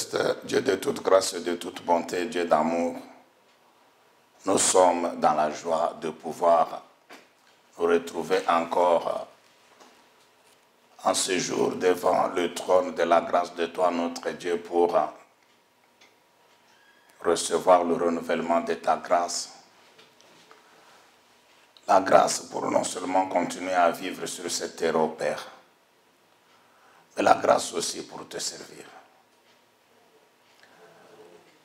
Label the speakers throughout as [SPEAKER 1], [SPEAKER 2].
[SPEAKER 1] céleste, Dieu de toute grâce et de toute bonté, Dieu d'amour, nous sommes dans la joie de pouvoir nous retrouver encore en ce jour devant le trône de la grâce de toi, notre Dieu, pour recevoir le renouvellement de ta grâce. La grâce pour non seulement continuer à vivre sur cette terre, ô Père, mais la grâce aussi pour te servir.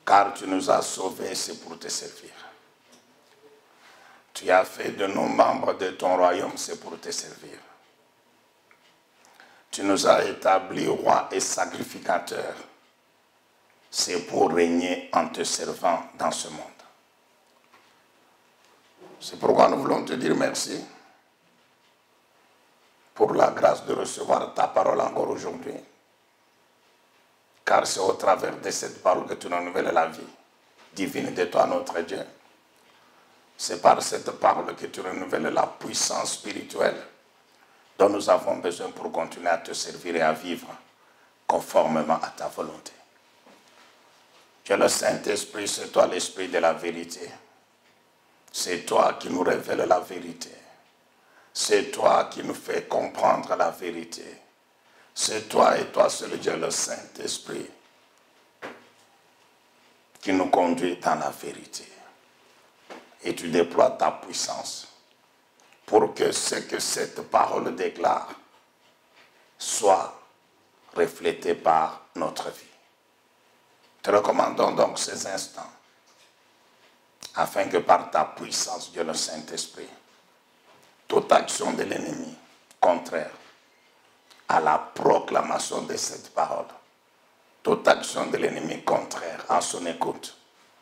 [SPEAKER 1] Car tu nous as sauvés, c'est pour te servir. Tu as fait de nous membres de ton royaume, c'est pour te servir. Tu nous as établis rois et sacrificateurs, c'est pour régner en te servant dans ce monde. C'est pourquoi nous voulons te dire merci pour la grâce de recevoir ta parole encore aujourd'hui. Car c'est au travers de cette parole que tu renouvelles la vie divine de toi, notre Dieu. C'est par cette parole que tu renouvelles la puissance spirituelle dont nous avons besoin pour continuer à te servir et à vivre conformément à ta volonté. Dieu le Saint-Esprit, c'est toi l'Esprit de la vérité. C'est toi qui nous révèle la vérité. C'est toi qui nous fais comprendre la vérité. C'est toi et toi seul Dieu le Saint-Esprit qui nous conduit dans la vérité. Et tu déploies ta puissance pour que ce que cette parole déclare soit reflété par notre vie. Te recommandons donc ces instants afin que par ta puissance, Dieu le Saint-Esprit, toute action de l'ennemi contraire à la proclamation de cette parole, toute action de l'ennemi contraire à son écoute,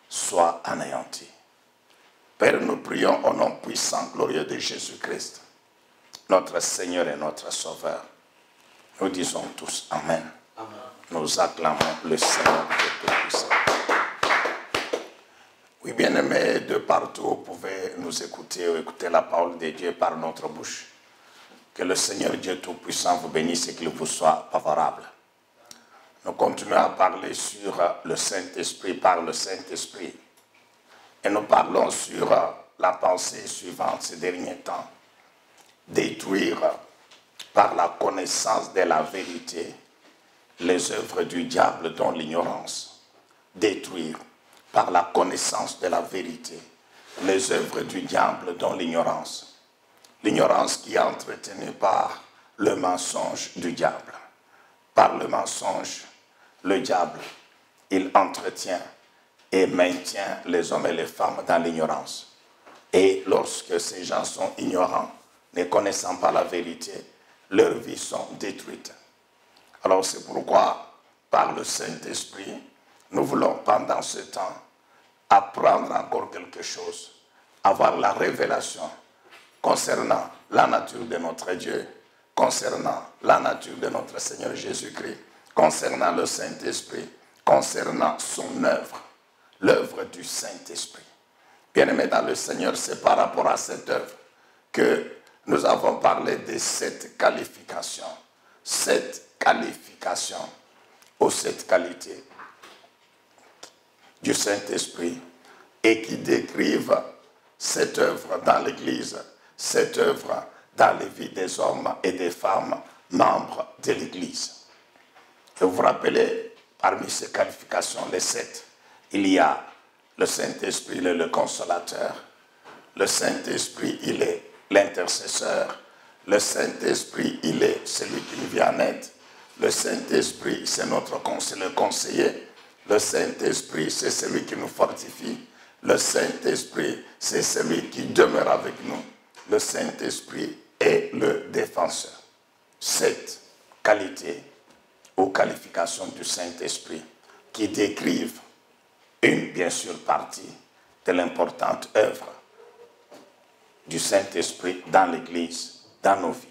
[SPEAKER 1] soit anéantie. Père, nous prions au nom puissant, glorieux de Jésus-Christ, notre Seigneur et notre Sauveur. Nous disons tous Amen. Amen. Nous acclamons le Seigneur de Tout-Puissant. Oui, bien-aimés, de partout, vous pouvez nous écouter ou écouter la parole de Dieu par notre bouche. Que le Seigneur Dieu Tout-Puissant vous bénisse et qu'il vous soit favorable. Nous continuons à parler sur le Saint-Esprit par le Saint-Esprit. Et nous parlons sur la pensée suivante ces derniers temps. Détruire par la connaissance de la vérité les œuvres du diable dans l'ignorance. Détruire par la connaissance de la vérité les œuvres du diable dans l'ignorance. L'ignorance qui est entretenue par le mensonge du diable. Par le mensonge, le diable, il entretient et maintient les hommes et les femmes dans l'ignorance. Et lorsque ces gens sont ignorants, ne connaissant pas la vérité, leurs vies sont détruites. Alors c'est pourquoi, par le Saint-Esprit, nous voulons pendant ce temps apprendre encore quelque chose, avoir la révélation concernant la nature de notre Dieu, concernant la nature de notre Seigneur Jésus-Christ, concernant le Saint-Esprit, concernant son œuvre, l'œuvre du Saint-Esprit. Bien-aimés dans le Seigneur, c'est par rapport à cette œuvre que nous avons parlé de cette qualification ou cette qualité du Saint-Esprit et qui décrivent cette œuvre dans l'Église, cette œuvre dans les vies des hommes et des femmes membres de l'Église. Et vous vous rappelez, parmi ces qualifications, les 7, il y a le Saint-Esprit, il est le consolateur. Le Saint-Esprit, il est l'intercesseur. Le Saint-Esprit, il est celui qui nous vient en aide. Le Saint-Esprit, c'est notre conseiller. Le Saint-Esprit, c'est celui qui nous fortifie. Le Saint-Esprit, c'est celui qui demeure avec nous. Le Saint-Esprit est le défenseur. Cette qualité ou qualification du Saint-Esprit qui décrivent une, bien sûr, partie de l'importante œuvre du Saint-Esprit dans l'Église, dans nos vies.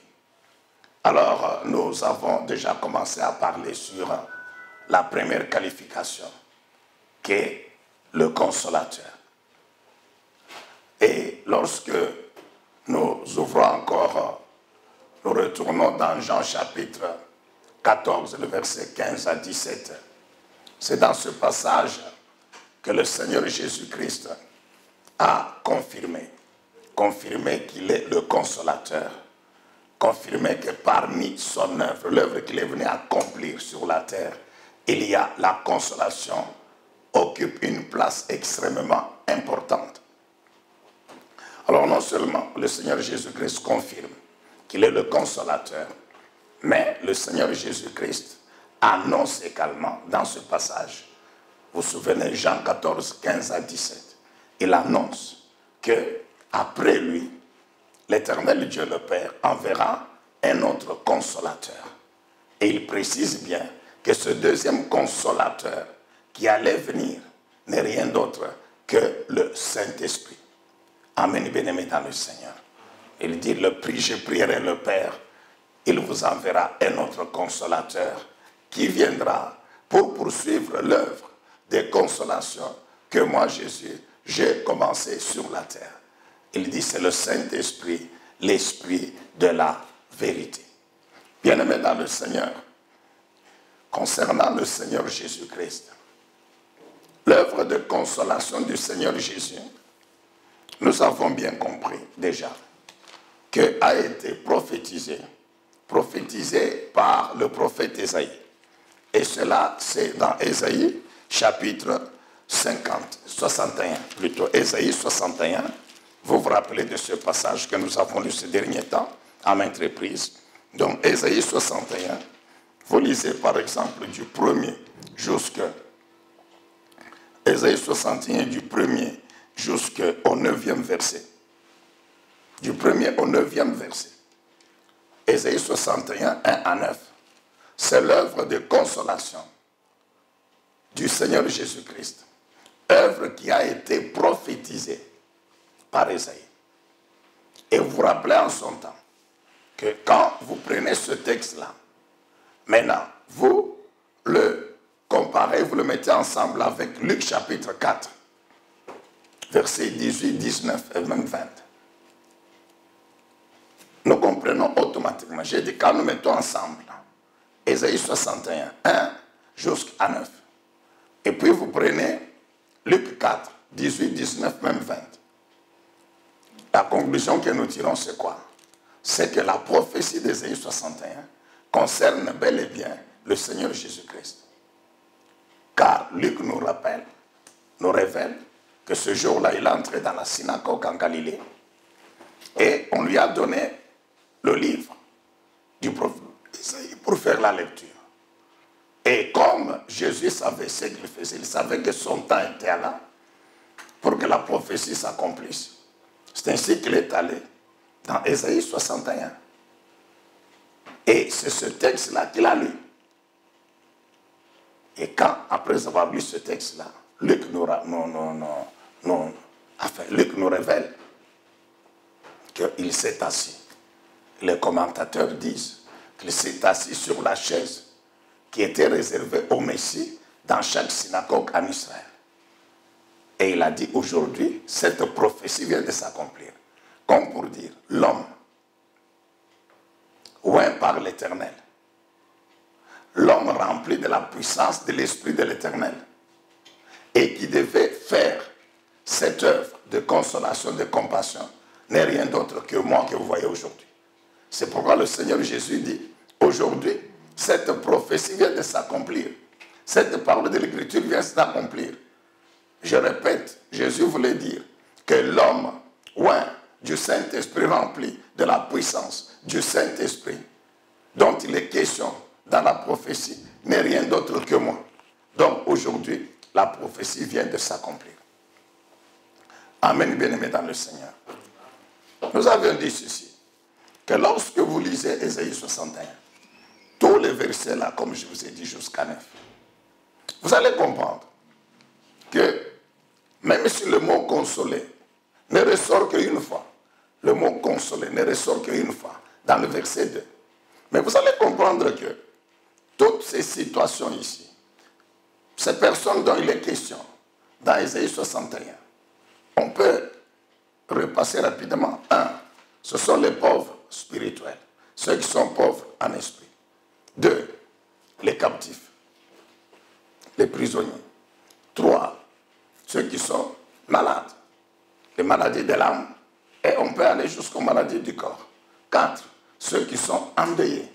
[SPEAKER 1] Alors, nous avons déjà commencé à parler sur la première qualification, qui est le consolateur. Et lorsque nous ouvrons encore, nous retournons dans Jean chapitre 14, le verset 15 à 17, C'est dans ce passage que le Seigneur Jésus-Christ a confirmé qu'il est le consolateur, confirmé que parmi son œuvre, l'œuvre qu'il est venu accomplir sur la terre, il y a la consolation, occupe une place extrêmement importante. Alors non seulement le Seigneur Jésus-Christ confirme qu'il est le consolateur, mais le Seigneur Jésus-Christ annonce également dans ce passage, vous vous souvenez, Jean 14, 15 à 17, il annonce que après lui, l'Éternel Dieu le Père enverra un autre consolateur. Et il précise bien que ce deuxième consolateur qui allait venir n'est rien d'autre que le Saint-Esprit. Amen, bien-aimé dans le Seigneur. Il dit, je prierai le Père, il vous enverra un autre consolateur qui viendra pour poursuivre l'œuvre de consolation que moi, Jésus, j'ai commencé sur la terre. Il dit, c'est le Saint-Esprit, l'Esprit de la vérité. Bien-aimé dans le Seigneur, concernant le Seigneur Jésus-Christ, l'œuvre de consolation du Seigneur Jésus, nous avons bien compris déjà que a été prophétisé par le prophète Ésaïe. Et cela, c'est dans Ésaïe, chapitre 61 plutôt. Ésaïe 61, vous vous rappelez de ce passage que nous avons lu ces derniers temps, à maintes reprises. Donc, Ésaïe 61, vous lisez par exemple du 1er jusqu'au Ésaïe 61, du 1er jusqu'au 9e verset. Du 1er au 9e verset. Ésaïe 61, 1 à 9. C'est l'œuvre de consolation du Seigneur Jésus-Christ. Œuvre qui a été prophétisée par Ésaïe. Et vous vous rappelez en son temps que quand vous prenez ce texte-là, maintenant, vous le comparez, vous le mettez ensemble avec Luc chapitre 4, versets 18, 19 et même 20. Nous comprenons automatiquement. J'ai dit, quand nous mettons ensemble Ésaïe 61, 1 jusqu'à 9, et puis vous prenez Luc 4, 18, 19, même 20. La conclusion que nous tirons, c'est quoi? C'est que la prophétie d'Ésaïe 61 concerne bel et bien le Seigneur Jésus-Christ. Car Luc nous rappelle, nous révèle que ce jour-là, il est entré dans la synagogue en Galilée et on lui a donné le livre du prophète Ésaïe pour faire la lecture. Et comme Jésus savait ce qu'il faisait, il savait que son temps était là pour que la prophétie s'accomplisse. C'est ainsi qu'il est allé dans Ésaïe 61. Et c'est ce texte-là qu'il a lu. Et quand, après avoir lu ce texte-là, Luc nous révèle qu'il s'est assis. Les commentateurs disent qu'il s'est assis sur la chaise qui était réservée au Messie dans chaque synagogue en Israël. Et il a dit, aujourd'hui, cette prophétie vient de s'accomplir. Comme pour dire, l'homme, oint par l'Éternel, l'homme rempli de la puissance de l'Esprit de l'Éternel, et qui devait faire cette œuvre de consolation, de compassion, n'est rien d'autre que moi que vous voyez aujourd'hui. C'est pourquoi le Seigneur Jésus dit, aujourd'hui, cette prophétie vient de s'accomplir. Cette parole de l'Écriture vient de s'accomplir. Je répète, Jésus voulait dire que l'homme, oint du Saint-Esprit, rempli de la puissance du Saint-Esprit, dont il est question dans la prophétie, n'est rien d'autre que moi. Donc aujourd'hui, la prophétie vient de s'accomplir. Amen, bien-aimés dans le Seigneur. Nous avions dit ceci, que lorsque vous lisez Ésaïe 61, tous les versets là, comme je vous ai dit, jusqu'à 9, vous allez comprendre que même si le mot consoler ne ressort qu'une fois, le mot consoler ne ressort qu'une fois dans le verset 2, mais vous allez comprendre que toutes ces situations ici, ces personnes dont il est question dans Ésaïe 61, on peut repasser rapidement. 1, ce sont les pauvres spirituels, ceux qui sont pauvres en esprit. 2, les captifs. les prisonniers. 3, ceux qui sont malades, les maladies de l'âme, et on peut aller jusqu'aux maladies du corps. 4, ceux qui sont endeuillés.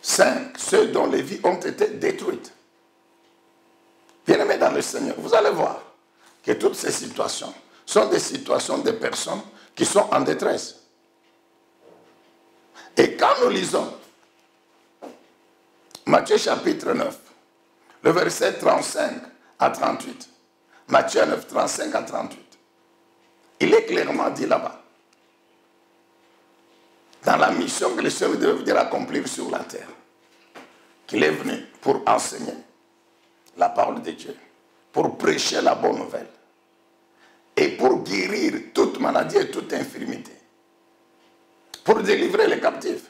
[SPEAKER 1] 5, ceux dont les vies ont été détruites. Bien-aimés dans le Seigneur, vous allez voir que toutes ces situations sont des situations de personnes qui sont en détresse. Et quand nous lisons Matthieu chapitre 9, le verset 35 à 38, Matthieu 9, 35 à 38, il est clairement dit là-bas, dans la mission que le Seigneur devait venir accomplir sur la terre, qu'il est venu pour enseigner la parole de Dieu, pour prêcher la bonne nouvelle et pour guérir toute maladie et toute infirmité, pour délivrer les captifs.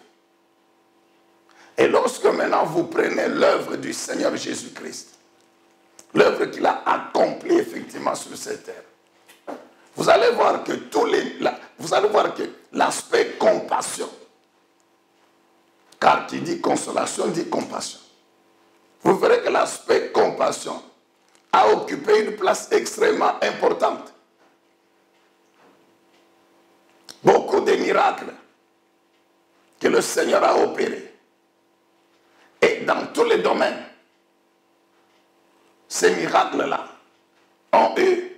[SPEAKER 1] Et lorsque maintenant vous prenez l'œuvre du Seigneur Jésus-Christ, l'œuvre qu'il a accomplie effectivement sur cette terre, vous allez voir que l'aspect compassion, car qui dit consolation dit compassion, vous verrez que l'aspect compassion a occupé une place extrêmement importante. Beaucoup de miracles que le Seigneur a opérés. Et dans tous les domaines, ces miracles-là ont eu,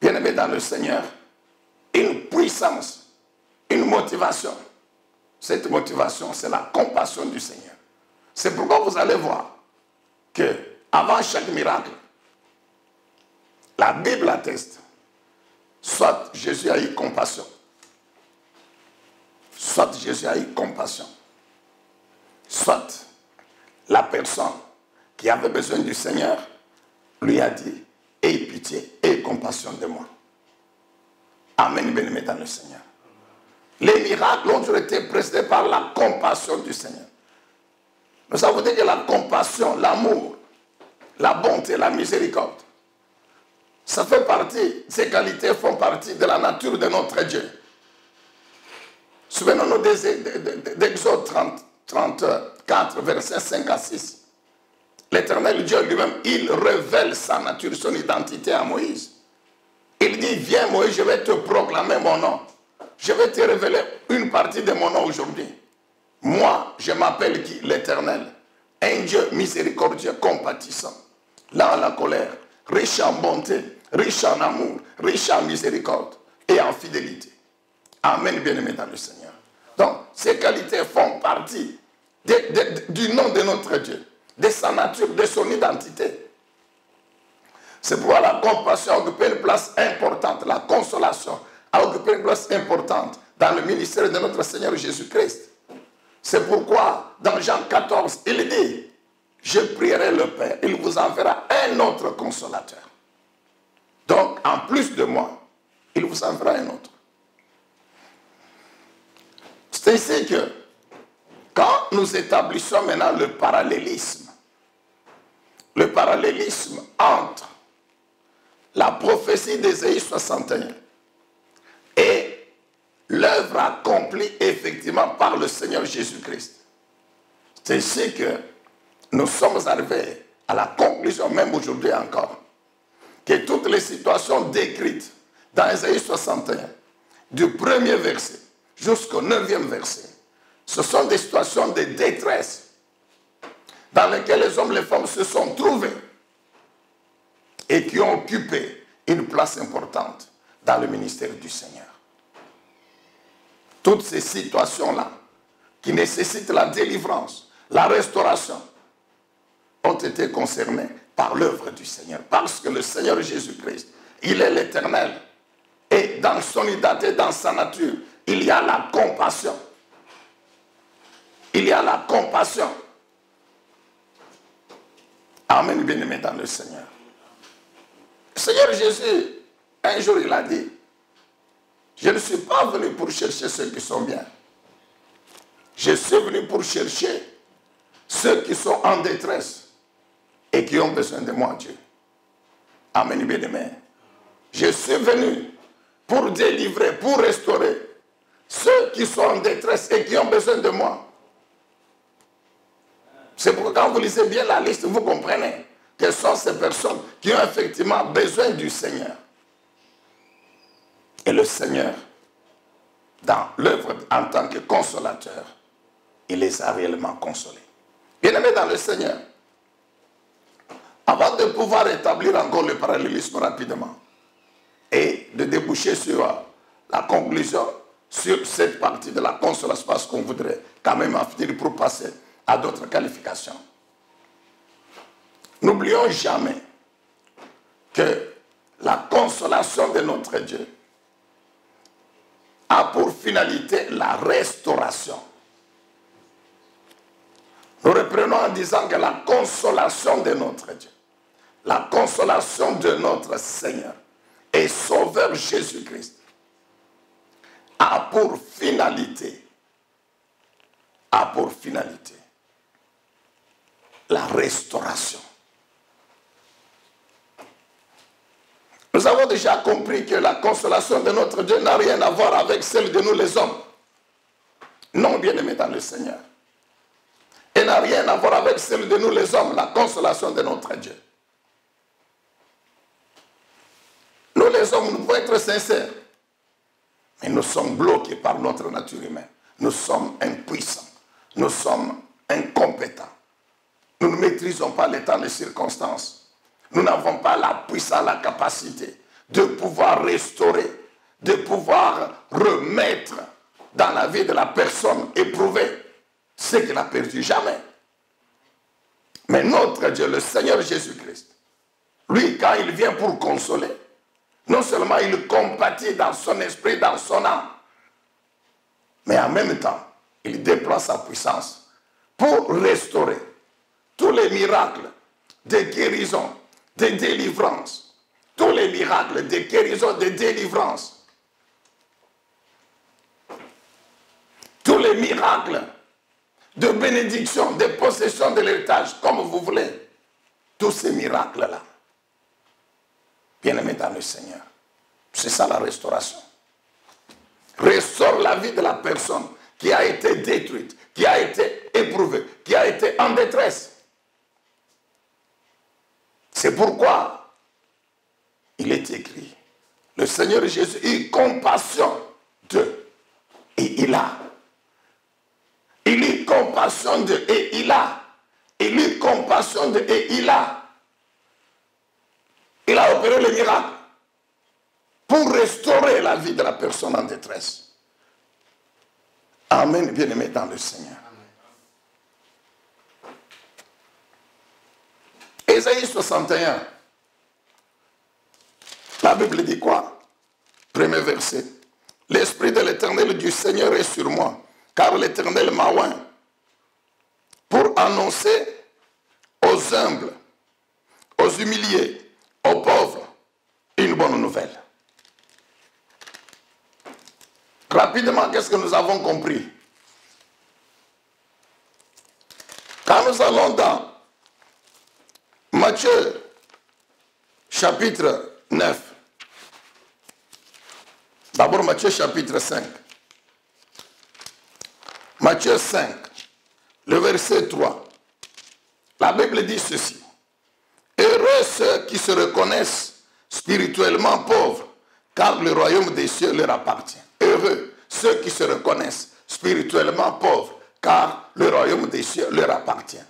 [SPEAKER 1] bien aimé dans le Seigneur, une puissance, une motivation. Cette motivation, c'est la compassion du Seigneur. C'est pourquoi vous allez voir que avant chaque miracle, la Bible atteste, soit Jésus a eu compassion, soit Jésus a eu compassion, soit la personne qui avait besoin du Seigneur lui a dit, aie pitié, aie compassion de moi. Amen, bien-aimé dans le Seigneur. Les miracles ont été précédés par la compassion du Seigneur. Mais ça veut dire que la compassion, l'amour, la bonté, la miséricorde, ça fait partie, ces qualités font partie de la nature de notre Dieu. Souvenons-nous d'Exode 34, versets 5 à 6. L'Éternel Dieu lui-même, il révèle sa nature, son identité à Moïse. Il dit, viens Moïse, je vais te proclamer mon nom. Je vais te révéler une partie de mon nom aujourd'hui. Moi, je m'appelle qui? L'Éternel. Un Dieu miséricordieux, compatissant, lent à la colère, riche en bonté, riche en amour, riche en miséricorde et en fidélité. Amen, bien-aimé dans le Seigneur. Donc, ces qualités font partie du nom de notre Dieu, de sa nature, de son identité. C'est pourquoi la compassion a occupé une place importante, la consolation a occupé une place importante dans le ministère de notre Seigneur Jésus-Christ. C'est pourquoi, dans Jean 14, il dit, je prierai le Père, il vous enverra un autre consolateur. Donc, en plus de moi, il vous enverra un autre. C'est ici que, quand nous établissons maintenant le parallélisme entre la prophétie d'Ésaïe 61 et l'œuvre accomplie effectivement par le Seigneur Jésus-Christ. C'est ici que nous sommes arrivés à la conclusion, même aujourd'hui encore, que toutes les situations décrites dans Ésaïe 61, du premier verset jusqu'au 9e verset, ce sont des situations de détresse dans lesquelles les hommes et les femmes se sont trouvés et qui ont occupé une place importante dans le ministère du Seigneur. Toutes ces situations-là qui nécessitent la délivrance, la restauration, ont été concernées par l'œuvre du Seigneur. Parce que le Seigneur Jésus-Christ, il est l'Éternel. Et dans son identité, dans sa nature, il y a la compassion. Il y a la compassion. Amen, bien-aimé dans le Seigneur. Le Seigneur Jésus, un jour, il a dit, je ne suis pas venu pour chercher ceux qui sont bien. Je suis venu pour chercher ceux qui sont en détresse et qui ont besoin de moi, Dieu. Amen, bien-aimé. Je suis venu pour délivrer, pour restaurer ceux qui sont en détresse et qui ont besoin de moi. C'est pourquoi quand vous lisez bien la liste, vous comprenez quelles sont ces personnes qui ont effectivement besoin du Seigneur. Et le Seigneur, dans l'œuvre en tant que consolateur, il les a réellement consolés. Bien-aimés dans le Seigneur, avant de pouvoir établir encore le parallélisme rapidement et de déboucher sur la conclusion sur cette partie de la consolation, parce qu'on voudrait quand même en finir pour passer à d'autres qualifications. N'oublions jamais que la consolation de notre Dieu a pour finalité la restauration. Nous reprenons en disant que la consolation de notre Dieu, la consolation de notre Seigneur et Sauveur Jésus-Christ a pour finalité la restauration. Nous avons déjà compris que la consolation de notre Dieu n'a rien à voir avec celle de nous les hommes. Non, bien-aimés dans le Seigneur. Elle n'a rien à voir avec celle de nous les hommes, la consolation de notre Dieu. Nous les hommes, nous pouvons être sincères, mais nous sommes bloqués par notre nature humaine. Nous sommes impuissants, nous sommes incompétents. Nous ne maîtrisons pas les temps et les circonstances. Nous n'avons pas la puissance, la capacité de pouvoir restaurer, de pouvoir remettre dans la vie de la personne éprouvée ce qu'il a perdu. Jamais. Mais notre Dieu, le Seigneur Jésus-Christ, lui, quand il vient pour consoler, non seulement il compatit dans son esprit, dans son âme, mais en même temps, il déploie sa puissance pour restaurer tous les miracles de guérison, de délivrance, tous les miracles de guérison, de délivrance, tous les miracles de bénédiction, de possession de l'héritage, comme vous voulez, tous ces miracles-là, bien-aimés dans le Seigneur, c'est ça la restauration. Restaure la vie de la personne qui a été détruite, qui a été éprouvée, qui a été en détresse. C'est pourquoi il est écrit, le Seigneur Jésus eut compassion d'eux et il a. Il eut compassion d'eux et il a. Il eut compassion d'eux et il a. Il a opéré le miracle pour restaurer la vie de la personne en détresse. Amen, bien-aimés dans le Seigneur. Ésaïe 61. La Bible dit quoi? Premier verset. L'Esprit de l'Éternel du Seigneur est sur moi, car l'Éternel m'a oint pour annoncer aux humbles, aux humiliés, aux pauvres, une bonne nouvelle. Rapidement, qu'est-ce que nous avons compris? Quand nous allons dans Matthieu, chapitre 9. D'abord Matthieu, chapitre 5. Matthieu 5, le verset 3. La Bible dit ceci. Heureux ceux qui se reconnaissent spirituellement pauvres, car le royaume des cieux leur appartient. Heureux ceux qui se reconnaissent spirituellement pauvres, car le royaume des cieux leur appartient.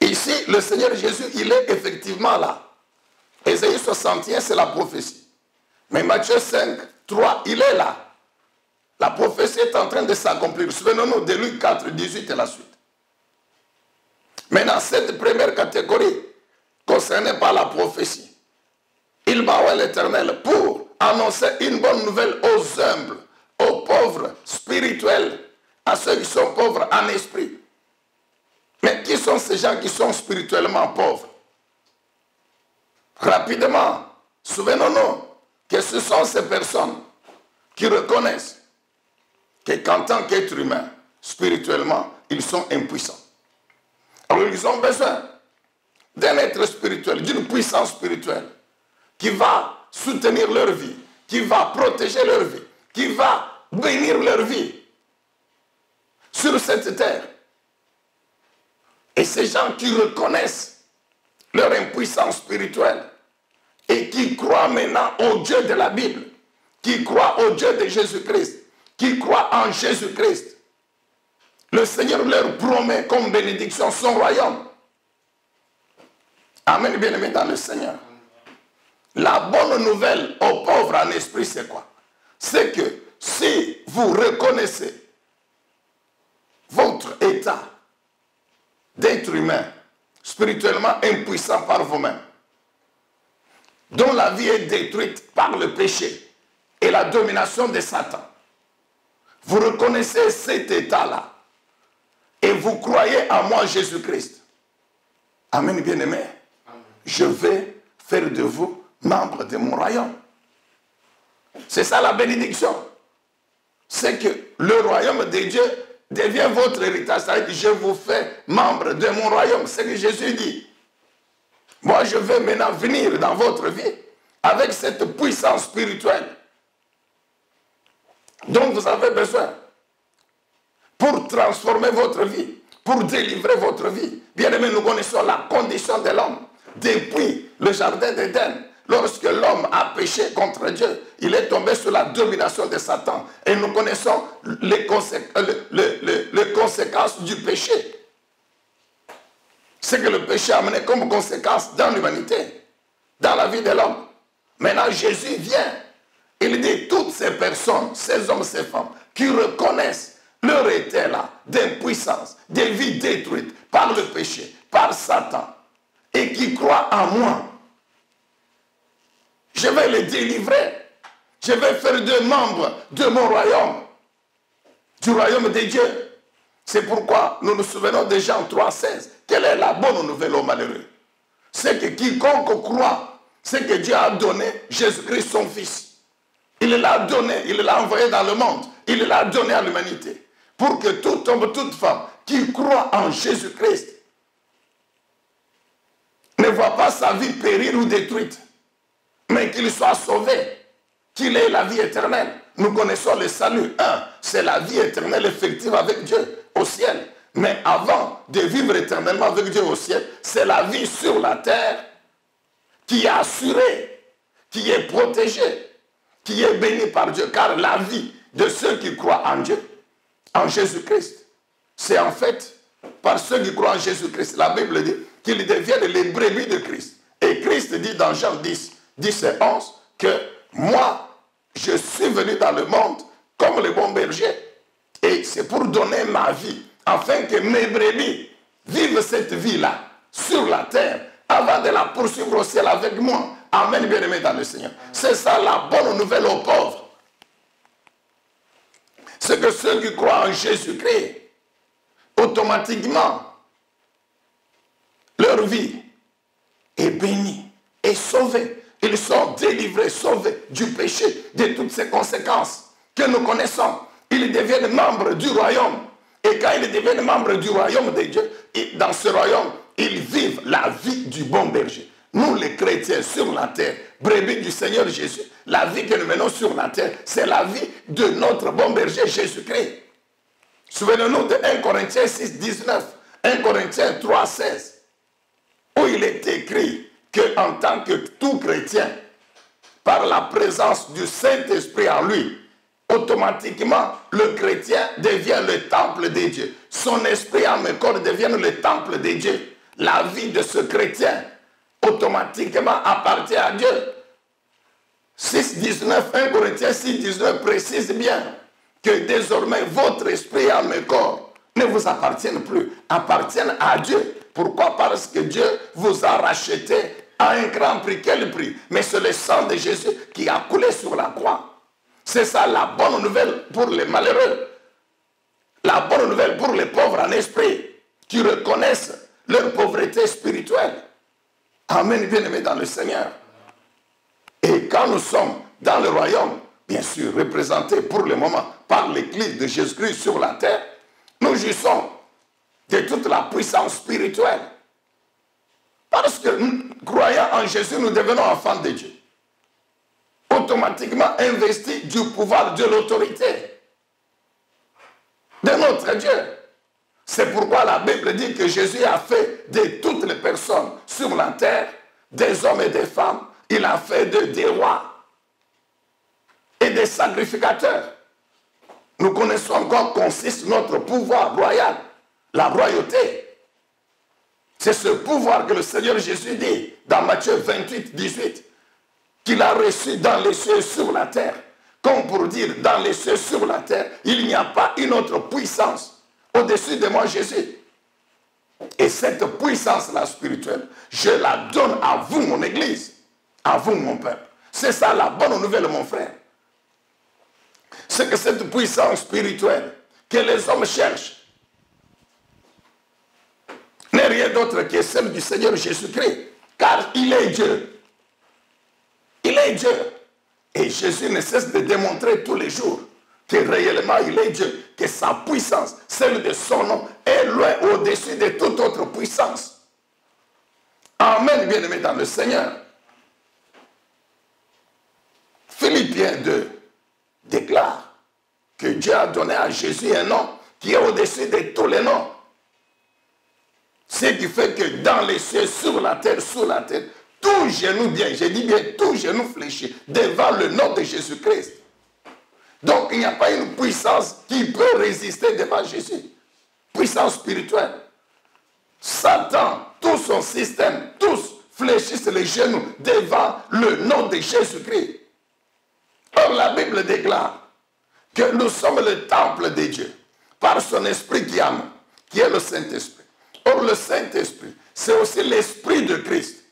[SPEAKER 1] Ici, le Seigneur Jésus, il est effectivement là. Ésaïe 61, c'est la prophétie. Mais Matthieu 5, 3, il est là. La prophétie est en train de s'accomplir. Souvenons-nous de Luc 4, 18 et la suite. Maintenant, cette première catégorie, concernée par la prophétie, il m'a oint l'Éternel pour annoncer une bonne nouvelle aux humbles, aux pauvres spirituels, à ceux qui sont pauvres en esprit. Mais qui sont ces gens qui sont spirituellement pauvres? Rapidement, souvenons-nous que ce sont ces personnes qui reconnaissent qu'en tant qu'être humain, spirituellement, ils sont impuissants. Alors ils ont besoin d'un être spirituel, d'une puissance spirituelle qui va soutenir leur vie, qui va protéger leur vie, qui va bénir leur vie sur cette terre. Et ces gens qui reconnaissent leur impuissance spirituelle et qui croient maintenant au Dieu de la Bible, qui croient au Dieu de Jésus-Christ, qui croient en Jésus-Christ, le Seigneur leur promet comme bénédiction son royaume. Amen, bien-aimés dans le Seigneur. La bonne nouvelle aux pauvres en esprit, c'est quoi? C'est que si vous reconnaissez votre état d'être humain, spirituellement impuissant par vous-même, dont la vie est détruite par le péché et la domination de Satan, vous reconnaissez cet état-là et vous croyez en moi, Jésus-Christ. Amen, bien-aimés. Je vais faire de vous membre de mon royaume. C'est ça la bénédiction. C'est que le royaume de Dieu devient votre héritage. C'est-à-dire que je vous fais membre de mon royaume. C'est ce que Jésus dit. Moi, je vais maintenant venir dans votre vie avec cette puissance spirituelle dont vous avez besoin pour transformer votre vie, pour délivrer votre vie. Bien aimé, nous connaissons la condition de l'homme depuis le jardin d'Éden. Lorsque l'homme a péché contre Dieu, il est tombé sous la domination de Satan. Et nous connaissons les conséquences du péché. Ce que le péché a amené comme conséquence dans l'humanité, dans la vie de l'homme. Maintenant, Jésus vient. Il dit, toutes ces personnes, ces hommes, ces femmes, qui reconnaissent leur état là d'impuissance, des vies détruites par le péché, par Satan, et qui croient en moi, je vais les délivrer. Je vais faire d'eux membres de mon royaume, du royaume de Dieu. C'est pourquoi nous nous souvenons de Jean 3,16. Quelle est la bonne nouvelle aux malheureux? C'est que quiconque croit, c'est que Dieu a donné Jésus-Christ son Fils. Il l'a donné, il l'a envoyé dans le monde. Il l'a donné à l'humanité. Pour que tout homme, toute femme qui croit en Jésus-Christ ne voit pas sa vie périr ou détruite, mais qu'il soit sauvé, qu'il ait la vie éternelle. Nous connaissons le salut. C'est la vie éternelle effective avec Dieu au ciel. Mais avant de vivre éternellement avec Dieu au ciel, c'est la vie sur la terre qui est assurée, qui est protégée, qui est bénie par Dieu. Car la vie de ceux qui croient en Dieu, en Jésus-Christ, c'est en fait par ceux qui croient en Jésus-Christ. La Bible dit qu'ils deviennent les brebis de Christ. Et Christ dit dans Jean 10 et 11 que moi, je suis venu dans le monde comme le bon berger. Et c'est pour donner ma vie, afin que mes brebis vivent cette vie-là sur la terre, avant de la poursuivre au ciel avec moi. Amen, bien-aimé dans le Seigneur. C'est ça la bonne nouvelle aux pauvres. C'est que ceux qui croient en Jésus-Christ, automatiquement, leur vie est bénie, est sauvée. Ils sont délivrés, sauvés du péché, de toutes ces conséquences que nous connaissons. Ils deviennent membres du royaume. Et quand ils deviennent membres du royaume de Dieu, dans ce royaume, ils vivent la vie du bon berger. Nous, les chrétiens sur la terre, brebis du Seigneur Jésus, la vie que nous menons sur la terre, c'est la vie de notre bon berger Jésus-Christ. Souvenez-nous de 1 Corinthiens 6, 19, 1 Corinthiens 3, 16, où il est écrit qu'en tant que tout chrétien, par la présence du Saint-Esprit en lui, automatiquement, le chrétien devient le temple de Dieu. Son esprit, âme et corps deviennent le temple de Dieu. La vie de ce chrétien, automatiquement, appartient à Dieu. 6, 19, 1 Corinthiens 6, 19 précise bien que désormais, votre esprit, âme et corps ne vous appartiennent plus, appartiennent à Dieu. Pourquoi? Parce que Dieu vous a racheté à un grand prix. Quel prix? Mais c'est le sang de Jésus qui a coulé sur la croix. C'est ça la bonne nouvelle pour les malheureux. La bonne nouvelle pour les pauvres en esprit, qui reconnaissent leur pauvreté spirituelle. Amen, bien-aimés dans le Seigneur. Et quand nous sommes dans le royaume, bien sûr, représenté pour le moment par l'Église de Jésus-Christ sur la terre, nous jouissons de toute la puissance spirituelle. Parce que, croyant en Jésus, nous devenons enfants de Dieu. Automatiquement investis du pouvoir de l'autorité de notre Dieu. C'est pourquoi la Bible dit que Jésus a fait de toutes les personnes sur la terre, des hommes et des femmes, il a fait d'eux des rois et des sacrificateurs. Nous connaissons en quoi consiste notre pouvoir royal, la royauté. C'est ce pouvoir que le Seigneur Jésus dit dans Matthieu 28, 18, qu'il a reçu dans les cieux sur la terre. Comme pour dire, dans les cieux sur la terre, il n'y a pas une autre puissance au-dessus de moi, Jésus. Et cette puissance-là spirituelle, je la donne à vous, mon Église, à vous, mon peuple. C'est ça la bonne nouvelle, mon frère. C'est que cette puissance spirituelle que les hommes cherchent n'est rien d'autre que celle du Seigneur Jésus-Christ, car il est Dieu. Il est Dieu. Et Jésus ne cesse de démontrer tous les jours que réellement il est Dieu, que sa puissance, celle de son nom, est loin au-dessus de toute autre puissance. Amen, bien-aimés dans le Seigneur. Philippiens 2 déclare que Dieu a donné à Jésus un nom qui est au-dessus de tous les noms. Ce qui fait que dans les cieux, sur la terre, sous la terre, tout genou bien, je dis bien tout genou fléchi devant le nom de Jésus-Christ. Donc il n'y a pas une puissance qui peut résister devant Jésus. Puissance spirituelle. Satan, tout son système, tous fléchissent les genoux devant le nom de Jésus-Christ. Or la Bible déclare que nous sommes le temple de Dieu par son esprit qui aime, qui est le Saint-Esprit. Or le Saint-Esprit, c'est aussi l'Esprit de Christ.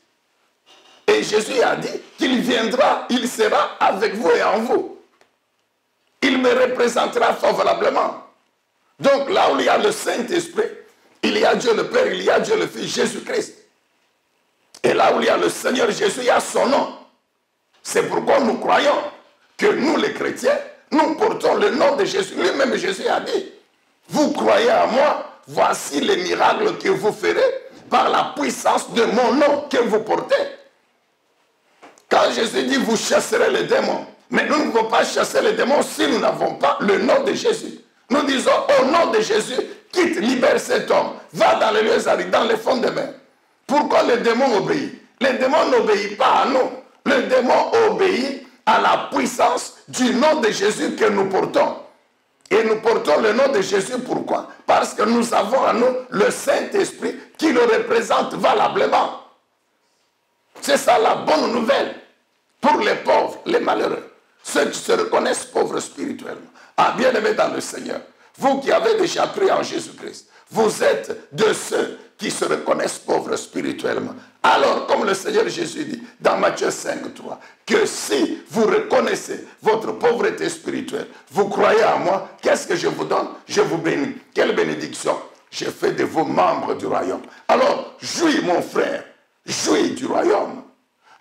[SPEAKER 1] Et Jésus a dit qu'il viendra, il sera avec vous et en vous. Il me représentera favorablement. Donc là où il y a le Saint-Esprit, il y a Dieu le Père, il y a Dieu le Fils, Jésus-Christ. Et là où il y a le Seigneur Jésus, il y a son nom. C'est pourquoi nous croyons que nous les chrétiens, nous portons le nom de Jésus. Lui-même Jésus a dit, vous croyez en moi, voici les miracles que vous ferez par la puissance de mon nom que vous portez. Quand Jésus dit, vous chasserez les démons, mais nous ne pouvons pas chasser les démons si nous n'avons pas le nom de Jésus. Nous disons, au nom de Jésus, quitte, libère cet homme, va dans les lieux arides, dans les fonds des mers. Pourquoi les démons obéissent? Les démons n'obéissent pas à nous. Le démon obéit à la puissance du nom de Jésus que nous portons. Et nous portons le nom de Jésus, pourquoi? Parce que nous avons en nous le Saint-Esprit qui le représente valablement. C'est ça la bonne nouvelle pour les pauvres, les malheureux, ceux qui se reconnaissent pauvres spirituellement. Ah, bien-aimés dans le Seigneur, vous qui avez déjà cru en Jésus-Christ, vous êtes de ceux qui se reconnaissent pauvres spirituellement. Alors, comme le Seigneur Jésus dit dans Matthieu 5, 3, que si vous reconnaissez votre pauvreté spirituelle, vous croyez en moi, qu'est-ce que je vous donne? Je vous bénis. Quelle bénédiction? Je fais de vous membres du royaume. Alors, jouis mon frère, jouis du royaume,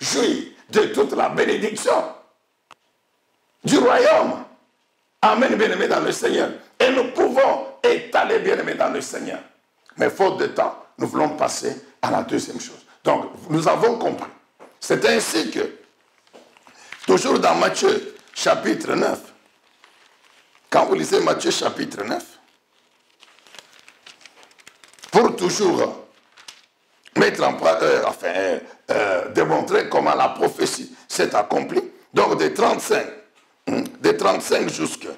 [SPEAKER 1] jouis de toute la bénédiction du royaume. Amen, bien-aimés dans le Seigneur. Et nous pouvons étaler, bien-aimés dans le Seigneur. Mais faute de temps, nous voulons passer à la deuxième chose. Donc, nous avons compris. C'est ainsi que, toujours dans Matthieu chapitre 9, quand vous lisez Matthieu chapitre 9, pour toujours mettre en démontrer comment la prophétie s'est accomplie, donc de 35 jusqu'à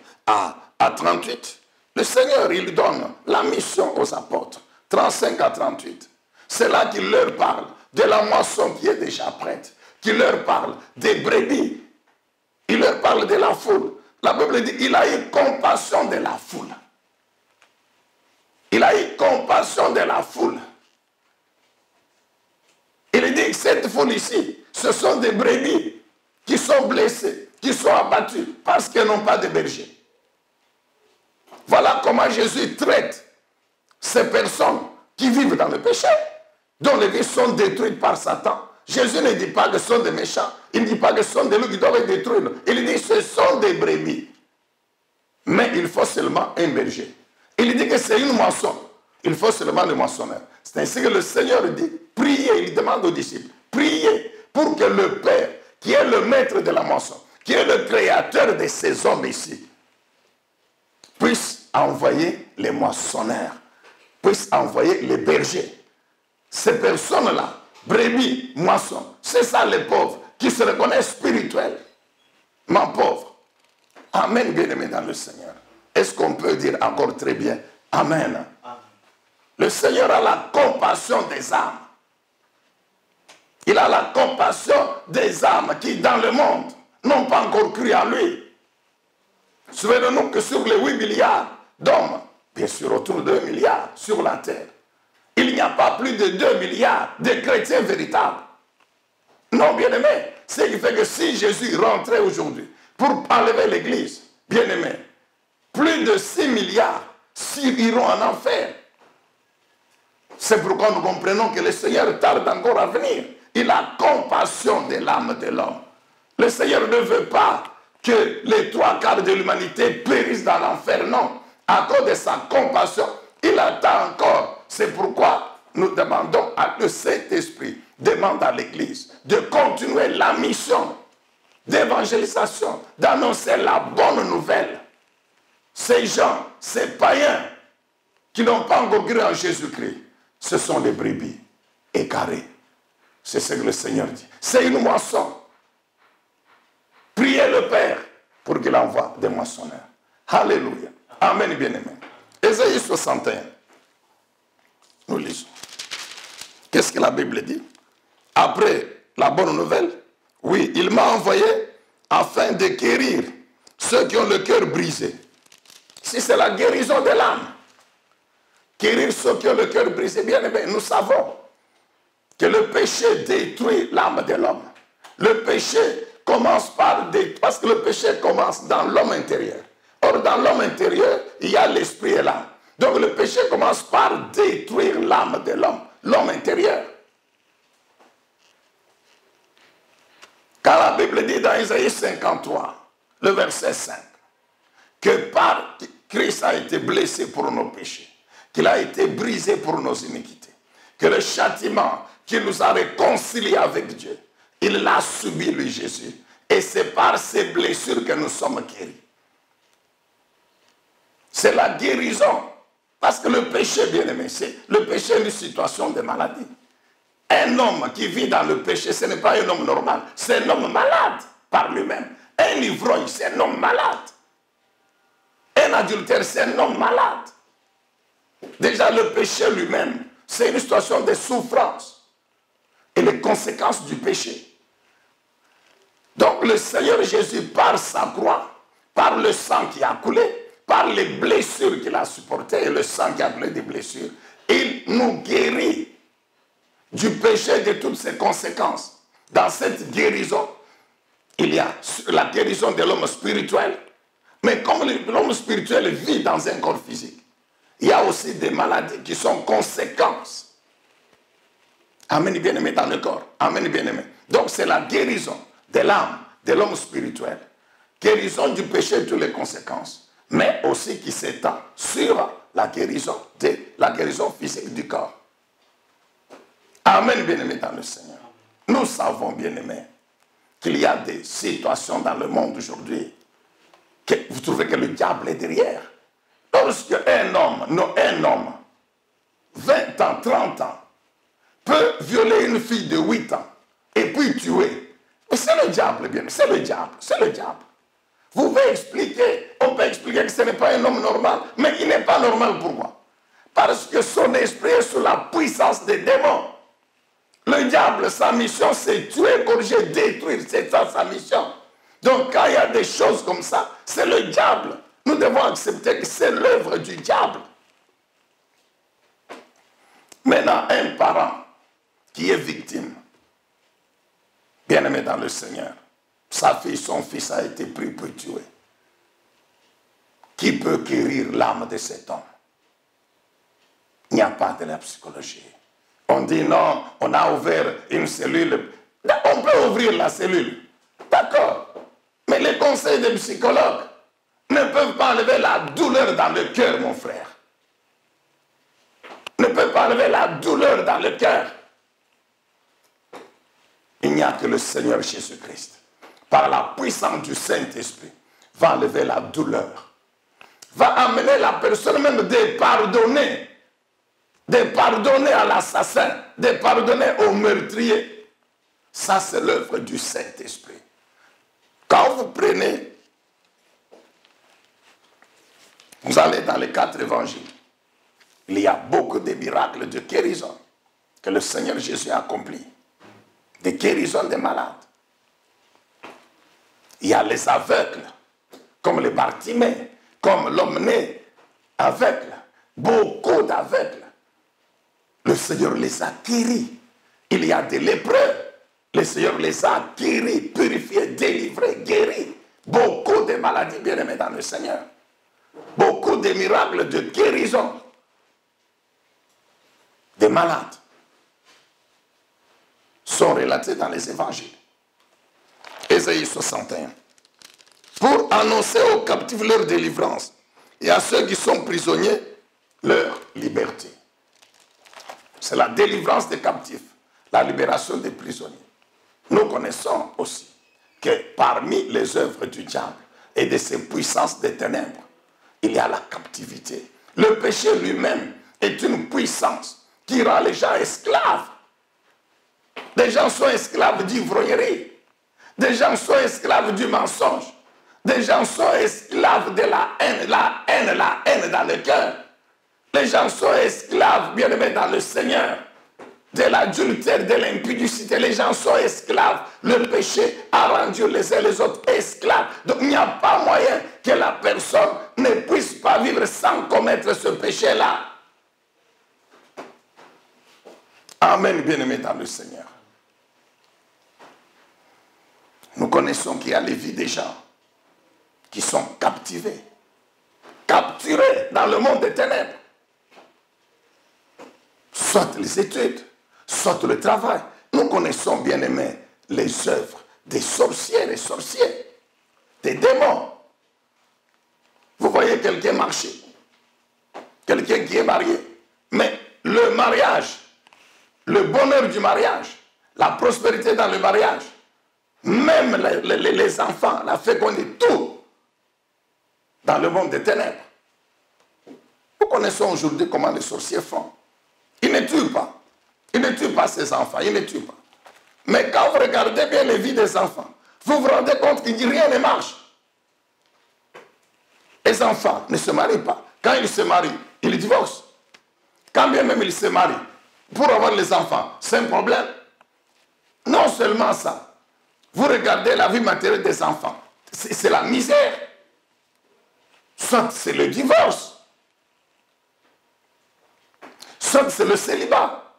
[SPEAKER 1] 38, le Seigneur, il donne la mission aux apôtres, 35 à 38. C'est là qu'il leur parle de la moisson qui est déjà prête, qu'il leur parle des brebis, il leur parle de la foule. La Bible dit, il a eu compassion de la foule. Il a eu compassion de la foule. Il dit, cette foule ici, ce sont des brebis qui sont blessées, qui sont abattues parce qu'elles n'ont pas de berger. Voilà comment Jésus traite ces personnes qui vivent dans le péché, dont les vies sont détruites par Satan. Jésus ne dit pas que ce sont des méchants, il ne dit pas que ce sont des loups qui doivent être détruits. Il dit que ce sont des brebis. Mais il faut seulement un berger. Il dit que c'est une moisson. Il faut seulement le moissonneur. C'est ainsi que le Seigneur dit, priez, il demande aux disciples, priez pour que le Père, qui est le maître de la moisson, qui est le créateur de ces hommes ici, puisse envoyer les moissonneurs puisse envoyer les bergers. Ces personnes-là, brebis, moissons, c'est ça les pauvres qui se reconnaissent spirituellement pauvres. Amen, bien-aimés dans le Seigneur. Est-ce qu'on peut dire encore très bien Amen? Amen. Le Seigneur a la compassion des âmes. Il a la compassion des âmes qui, dans le monde, n'ont pas encore cru en lui. Souvenons-nous que sur les 8 milliards d'hommes, bien sûr autour de 2 milliards sur la terre, il n'y a pas plus de 2 milliards de chrétiens véritables. Non, bien-aimé, ce qui fait que si Jésus rentrait aujourd'hui pour enlever l'Église, bien-aimé, plus de 6 milliards iront en enfer. C'est pourquoi nous comprenons que le Seigneur tarde encore à venir. Il a compassion de l'âme de l'homme. Le Seigneur ne veut pas que les 3/4 de l'humanité périssent dans l'enfer, non. À cause de sa compassion, il attend encore. C'est pourquoi nous demandons à le Saint-Esprit, demande à l'Église de continuer la mission d'évangélisation, d'annoncer la bonne nouvelle. Ces gens, ces païens qui n'ont pas encore cru en Jésus-Christ, ce sont les brebis égarées. C'est ce que le Seigneur dit. C'est une moisson. Priez le Père pour qu'il envoie des moissonneurs. Alléluia. Amen, bien-aimé. Ésaïe 61. Nous lisons. Qu'est-ce que la Bible dit? Après la bonne nouvelle, oui, il m'a envoyé afin de guérir ceux qui ont le cœur brisé. Si c'est la guérison de l'âme, guérir ceux qui ont le cœur brisé, bien aimé, nous savons que le péché détruit l'âme de l'homme. Le péché commence par détruire, parce que le péché commence dans l'homme intérieur. Or, dans l'homme intérieur, il y a l'esprit et l'âme. Donc, le péché commence par détruire l'âme de l'homme, l'homme intérieur. Quand la Bible dit dans Isaïe 53, le verset 5, que par Christ a été blessé pour nos péchés, qu'il a été brisé pour nos iniquités, que le châtiment qui nous a réconciliés avec Dieu, il l'a subi, lui, Jésus. Et c'est par ces blessures que nous sommes guéris. C'est la guérison. Parce que le péché, bien aimé, le péché est une situation de maladie. Un homme qui vit dans le péché, ce n'est pas un homme normal. C'est un homme malade par lui-même. Un ivrogne, c'est un homme malade. Un adultère, c'est un homme malade. Déjà, le péché lui-même, c'est une situation de souffrance. Et les conséquences du péché. Donc, le Seigneur Jésus, par sa croix, par le sang qui a coulé, par les blessures qu'il a supportées et le sang qui a coulé des blessures, il nous guérit du péché et de toutes ses conséquences. Dans cette guérison, il y a la guérison de l'homme spirituel, mais comme l'homme spirituel vit dans un corps physique, il y a aussi des maladies qui sont conséquences. Amen, bien-aimé, dans le corps. Amen, bien-aimé. Donc c'est la guérison de l'âme, de l'homme spirituel. Guérison du péché et toutes les conséquences, mais aussi qui s'étend sur la guérison physique du corps. Amen, bien-aimé dans le Seigneur. Nous savons, bien-aimé, qu'il y a des situations dans le monde aujourd'hui que vous trouvez que le diable est derrière. Lorsque un homme, 20 ans, 30 ans, peut violer une fille de 8 ans et puis tuer, mais c'est le diable, bien, c'est le diable, c'est le diable. Vous pouvez expliquer, on peut expliquer que ce n'est pas un homme normal, mais il n'est pas normal, pourquoi? Parce que son esprit est sous la puissance des démons. Le diable, sa mission, c'est tuer, corriger, détruire, c'est ça sa mission. Donc quand il y a des choses comme ça, c'est le diable. Nous devons accepter que c'est l'œuvre du diable. Maintenant, un parent qui est victime, bien-aimé dans le Seigneur, sa fille, son fils a été pris pour tuer. Qui peut guérir l'âme de cet homme? Il n'y a pas de la psychologie. On dit non, on a ouvert une cellule. On peut ouvrir la cellule. D'accord. Mais les conseils des psychologues ne peuvent pas enlever la douleur dans le cœur, mon frère. Ne peuvent pas enlever la douleur dans le cœur. Il n'y a que le Seigneur Jésus-Christ, par la puissance du Saint-Esprit, va enlever la douleur. Va amener la personne même de pardonner de pardonner à l'assassin, de pardonner au meurtrier. Ça, c'est l'œuvre du Saint-Esprit. Quand vous prenez, vous allez dans les 4 évangiles, il y a beaucoup de miracles de guérison que le Seigneur Jésus a accompli. De guérison des malades. Il y a les aveugles, comme les Bartimée, comme l'homme né aveugle. Beaucoup d'aveugles. Le Seigneur les a guéris. Il y a des lépreux. Le Seigneur les a guéris, purifiés, délivrés, guéris. Beaucoup de maladies bien-aimées dans le Seigneur. Beaucoup de miracles de guérison des malades sont relatés dans les évangiles. Ésaïe 61. Pour annoncer aux captifs leur délivrance et à ceux qui sont prisonniers leur liberté. C'est la délivrance des captifs, la libération des prisonniers. Nous connaissons aussi que parmi les œuvres du diable et de ses puissances des ténèbres, il y a la captivité. Le péché lui-même est une puissance qui rend les gens esclaves. Des gens sont esclaves d'ivrognerie. Des gens sont esclaves du mensonge. Des gens sont esclaves de la haine dans le cœur. Les gens sont esclaves, bien-aimés dans le Seigneur, de l'adultère, de l'impudicité. Les gens sont esclaves. Le péché a rendu les uns les autres esclaves. Donc il n'y a pas moyen que la personne ne puisse pas vivre sans commettre ce péché-là. Amen, bien-aimés dans le Seigneur. Nous connaissons qu'il y a les vies des gens qui sont captivés, capturés dans le monde des ténèbres. Soit les études, soit le travail. Nous connaissons, bien aimés, les œuvres des sorcières et sorciers, des démons. Vous voyez quelqu'un marcher, quelqu'un qui est marié, mais le mariage, le bonheur du mariage, la prospérité dans le mariage, même les enfants, la fécondité, tout, dans le monde des ténèbres. Nous connaissons aujourd'hui comment les sorciers font. Ils ne tuent pas. Ils ne tuent pas ses enfants. Ils ne tuent pas. Mais quand vous regardez bien les vies des enfants, vous vous rendez compte qu'il dit rien ne marche. Les enfants ne se marient pas. Quand ils se marient, ils divorcent. Quand bien même ils se marient, pour avoir les enfants, c'est un problème. Non seulement ça. Vous regardez la vie matérielle des enfants. C'est la misère. Soit c'est le divorce. Soit c'est le célibat.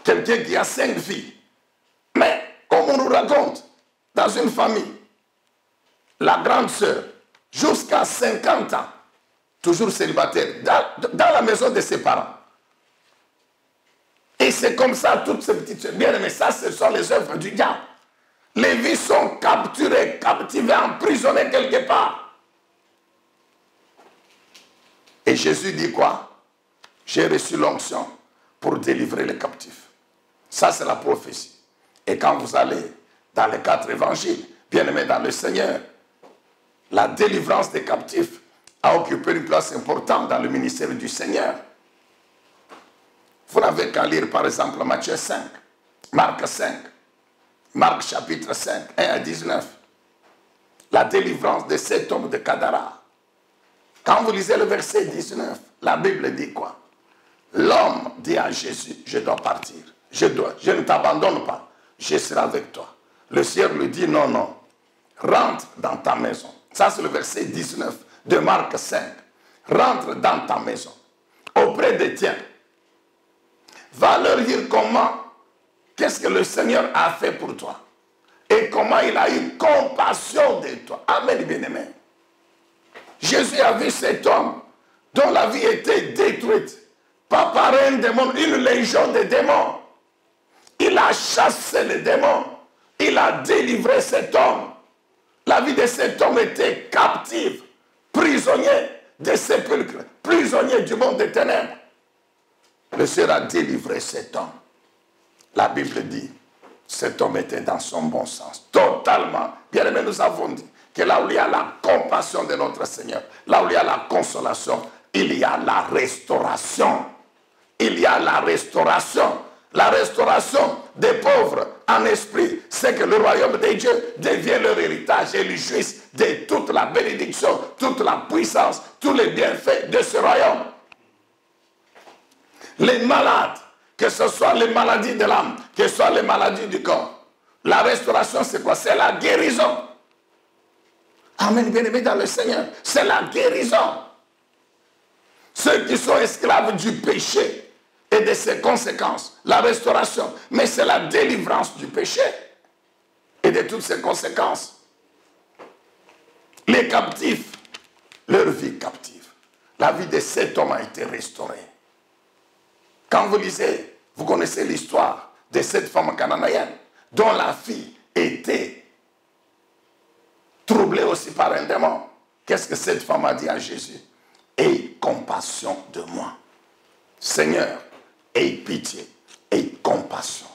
[SPEAKER 1] Quelqu'un qui a 5 filles. Mais, comme on nous raconte, dans une famille, la grande sœur, jusqu'à 50 ans, toujours célibataire, dans la maison de ses parents. Et c'est comme ça, toutes ces petites sœurs. Bien aimé, ça, ce sont les œuvres du diable. Les vies sont capturées, captivées, emprisonnées quelque part. Et Jésus dit quoi? J'ai reçu l'onction pour délivrer les captifs. Ça, c'est la prophétie. Et quand vous allez dans les 4 évangiles, bien aimés dans le Seigneur, la délivrance des captifs a occupé une place importante dans le ministère du Seigneur. Vous n'avez qu'à lire par exemple Matthieu 5, Marc 5, Marc chapitre 5, 1 à 19. La délivrance de cet homme de Gadara. Quand vous lisez le verset 19, la Bible dit quoi? L'homme dit à Jésus, je dois partir. Je ne t'abandonne pas. Je serai avec toi. Le Seigneur lui dit, non, non. Rentre dans ta maison. Ça, c'est le verset 19 de Marc 5. Rentre dans ta maison. Auprès des tiens. Va leur dire comment, qu'est-ce que le Seigneur a fait pour toi. Et comment il a eu compassion de toi. Amen, bien-aimé. Jésus a vu cet homme dont la vie était détruite. Pas par un démon, une légion de démons. Il a chassé les démons. Il a délivré cet homme. La vie de cet homme était captive, prisonnier des sépulcres, prisonnier du monde des ténèbres. Le Seigneur a délivré cet homme. La Bible dit, cet homme était dans son bon sens, totalement. Bien aimé, nous avons dit que là où il y a la compassion de notre Seigneur, là où il y a la consolation, il y a la restauration. il y a la restauration. La restauration des pauvres en esprit, c'est que le royaume de Dieu devient leur héritage et ils jouissent de toute la bénédiction, toute la puissance, tous les bienfaits de ce royaume. Les malades, que ce soit les maladies de l'âme, que ce soit les maladies du corps, la restauration c'est quoi? C'est la guérison. Amen, bien-aimés dans le Seigneur, c'est la guérison. Ceux qui sont esclaves du péché et de ses conséquences, la restauration, mais c'est la délivrance du péché et de toutes ses conséquences. Les captifs, leur vie captive, la vie de cet homme a été restaurée. Quand vous lisez, vous connaissez l'histoire de cette femme cananéenne dont la fille était troublée aussi par un démon. Qu'est-ce que cette femme a dit à Jésus? Aie compassion de moi. Seigneur, aie pitié, aie compassion.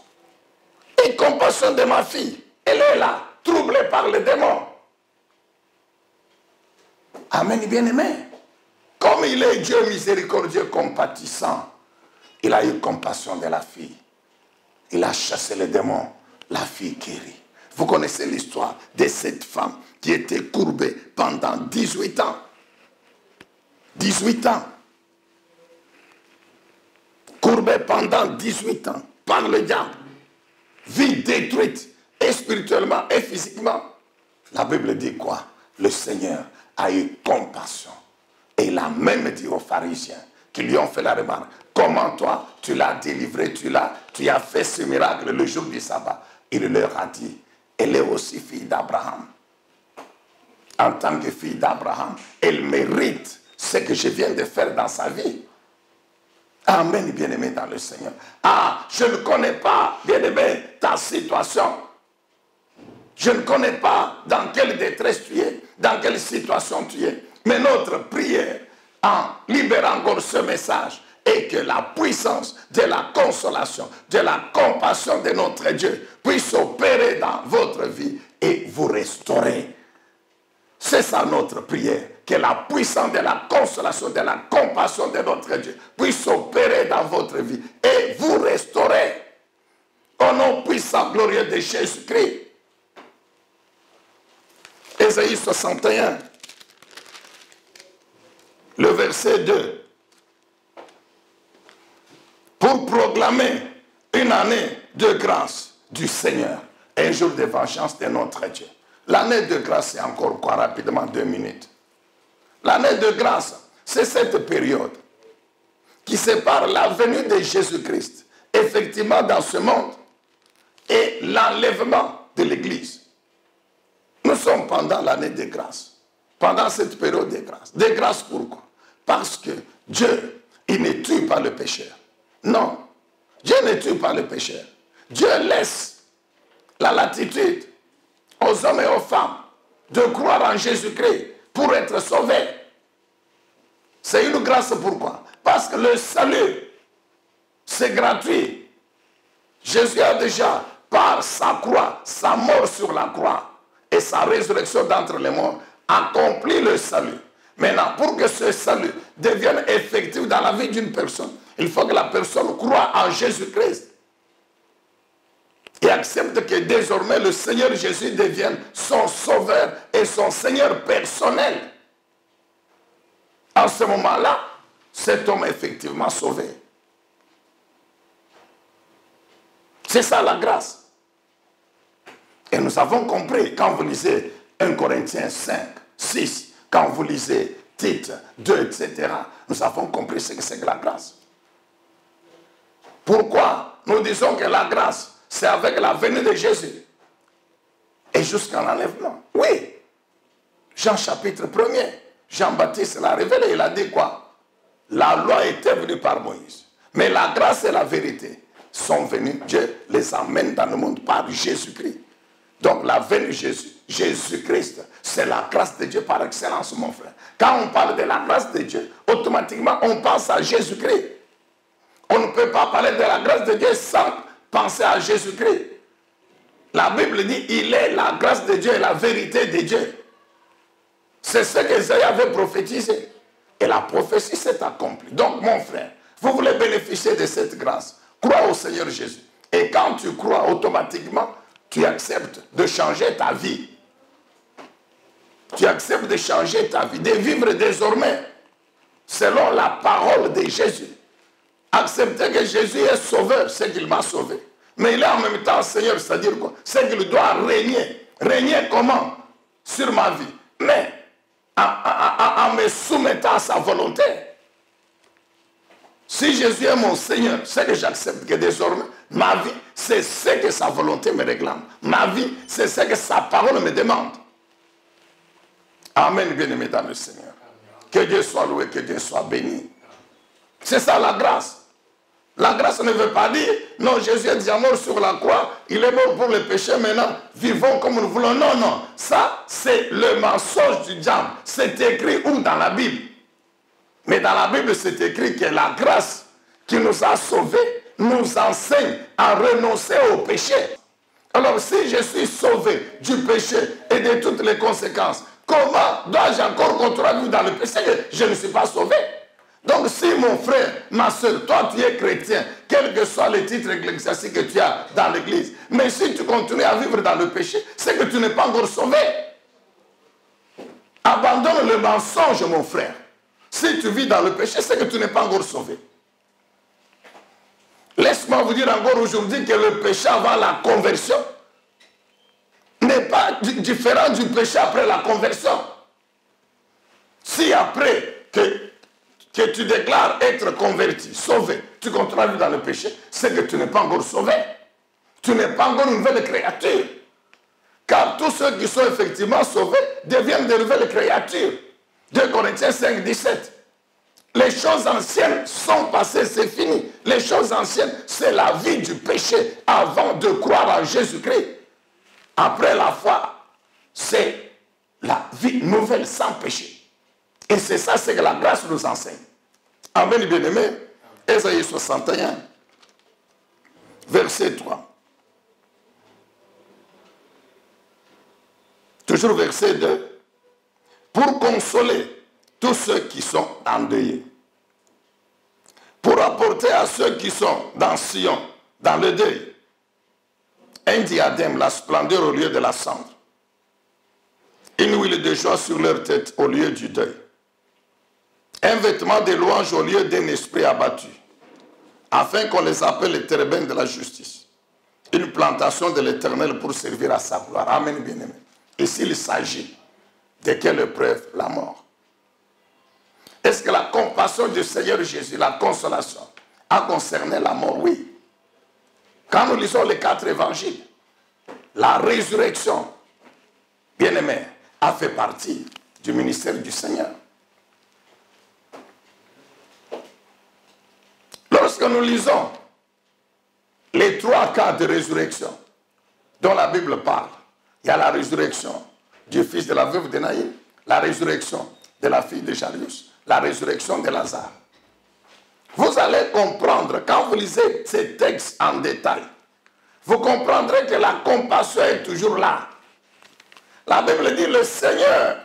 [SPEAKER 1] Aie compassion de ma fille. Elle est là, troublée par le démon. Amen, bien-aimé. Comme il est Dieu miséricordieux, compatissant, il a eu compassion de la fille. Il a chassé le démon. La fille guérit. Vous connaissez l'histoire de cette femme qui était courbée pendant 18 ans. 18 ans. Courbée pendant 18 ans par le diable. Vie détruite, et spirituellement et physiquement. La Bible dit quoi? Le Seigneur a eu compassion. Et il a même dit aux pharisiens qui lui ont fait la remarque, comment toi tu l'as délivré, tu as fait ce miracle le jour du sabbat. Il leur a dit, elle est aussi fille d'Abraham. En tant que fille d'Abraham, elle mérite ce que je viens de faire dans sa vie. Amen, bien-aimé dans le Seigneur. Ah, je ne connais pas, bien-aimé, ta situation. Je ne connais pas dans quelle détresse tu es, dans quelle situation tu es. Mais notre prière, en libérant encore ce message, est que la puissance de la consolation, de la compassion de notre Dieu puisse opérer dans votre vie et vous restaurer. C'est ça notre prière, que la puissance de la consolation, de la compassion de notre Dieu puisse opérer dans votre vie et vous restaurer. Au nom puissant, glorieux de Jésus-Christ. Ésaïe 61, le verset 2. Pour proclamer une année de grâce du Seigneur, un jour de vengeance de notre Dieu. L'année de grâce, c'est encore quoi rapidement 2 minutes. L'année de grâce, c'est cette période qui sépare la venue de Jésus-Christ, effectivement dans ce monde, et l'enlèvement de l'Église. Nous sommes pendant l'année de grâce, pendant cette période de grâce. De grâce pourquoi? Parce que Dieu, il ne tue pas le pécheur. Non, Dieu ne tue pas le pécheur. Dieu laisse la latitude aux hommes et aux femmes de croire en Jésus-Christ pour être sauvés. C'est une grâce pourquoi? Parce que le salut, c'est gratuit. Jésus a déjà, par sa croix, sa mort sur la croix et sa résurrection d'entre les morts, accompli le salut. Maintenant, pour que ce salut devienne effectif dans la vie d'une personne, il faut que la personne croie en Jésus-Christ et accepte que désormais le Seigneur Jésus devienne son sauveur et son Seigneur personnel. En ce moment-là, cet homme est effectivement sauvé. C'est ça la grâce. Et nous avons compris, quand vous lisez 1 Corinthiens 5, 6, quand vous lisez Tite 2, etc., nous avons compris ce que c'est que la grâce. Pourquoi nous disons que la grâce, c'est avec la venue de Jésus et jusqu'à l'enlèvement? Oui. Jean chapitre 1er, Jean-Baptiste l'a révélé, il a dit quoi? La loi était venue par Moïse, mais la grâce et la vérité sont venues, Dieu les amène dans le monde par Jésus-Christ. Donc la venue de Jésus-Christ, c'est la grâce de Dieu par excellence, mon frère. Quand on parle de la grâce de Dieu, automatiquement on pense à Jésus-Christ. On ne peut pas parler de la grâce de Dieu sans penser à Jésus-Christ. La Bible dit, il est la grâce de Dieu et la vérité de Dieu. C'est ce qu'Ésaïe avait prophétisé. Et la prophétie s'est accomplie. Donc mon frère, Vous voulez bénéficier de cette grâce. Crois au Seigneur Jésus. Et quand tu crois, automatiquement, tu acceptes de changer ta vie. Tu acceptes de changer ta vie, de vivre désormais selon la parole de Jésus. Accepter que Jésus est sauveur, c'est qu'il m'a sauvé. Mais il est en même temps Seigneur, c'est-à-dire quoi? C'est qu'il doit régner. Régner comment? Sur ma vie. Mais en me soumettant à sa volonté. Si Jésus est mon Seigneur, c'est que j'accepte que désormais, ma vie, c'est ce que sa volonté me réclame. Ma vie, c'est ce que sa parole me demande. Amen, bien-aimé dans le Seigneur. Que Dieu soit loué, que Dieu soit béni. C'est ça la grâce. La grâce ne veut pas dire, non, Jésus est déjà mort sur la croix, il est mort pour le péché, maintenant, vivons comme nous voulons. Non, non, ça, c'est le mensonge du diable. C'est écrit où dans la Bible? Mais dans la Bible, c'est écrit que la grâce qui nous a sauvés nous enseigne à renoncer au péché. Alors, si je suis sauvé du péché et de toutes les conséquences, comment dois-je encore continuer à vivre dans le péché? Je ne suis pas sauvé. Donc, si mon frère, ma soeur, toi tu es chrétien, quel que soit le titre ecclésiastique que tu as dans l'église, mais si tu continues à vivre dans le péché, c'est que tu n'es pas encore sauvé. Abandonne le mensonge, mon frère. Si tu vis dans le péché, c'est que tu n'es pas encore sauvé. Laisse-moi vous dire encore aujourd'hui que le péché avant la conversion n'est pas différent du péché après la conversion. Si après que tu déclares être converti, sauvé, tu continues à vivre dans le péché, c'est que tu n'es pas encore sauvé. Tu n'es pas encore une nouvelle créature. Car tous ceux qui sont effectivement sauvés deviennent de nouvelles créatures. 2 Corinthiens 5, 17. Les choses anciennes sont passées, c'est fini. Les choses anciennes, c'est la vie du péché avant de croire en Jésus-Christ. Après la foi, c'est la vie nouvelle sans péché. Et c'est ça, c'est que la grâce nous enseigne. Amen, bien-aimé. Ésaïe 61, verset 3. Toujours verset 2. Pour consoler tous ceux qui sont endeuillés. Pour apporter à ceux qui sont dans Sion, dans le deuil, un diadème, la splendeur au lieu de la cendre. Une huile de joie sur leur tête au lieu du deuil. Un vêtement de louange au lieu d'un esprit abattu, afin qu'on les appelle les térébins de la justice. Une plantation de l'Éternel pour servir à sa gloire. Amen, bien-aimé. Et s'il s'agit de quelle épreuve? La mort. Est-ce que la compassion du Seigneur Jésus, la consolation, a concerné la mort? Oui. Quand nous lisons les 4 évangiles, la résurrection, bien-aimé, a fait partie du ministère du Seigneur. Lorsque nous lisons les 3 cas de résurrection dont la Bible parle, il y a la résurrection du fils de la veuve de Naïm, la résurrection de la fille de Jairus, la résurrection de Lazare. Vous allez comprendre, quand vous lisez ces textes en détail, vous comprendrez que la compassion est toujours là. La Bible dit, le Seigneur,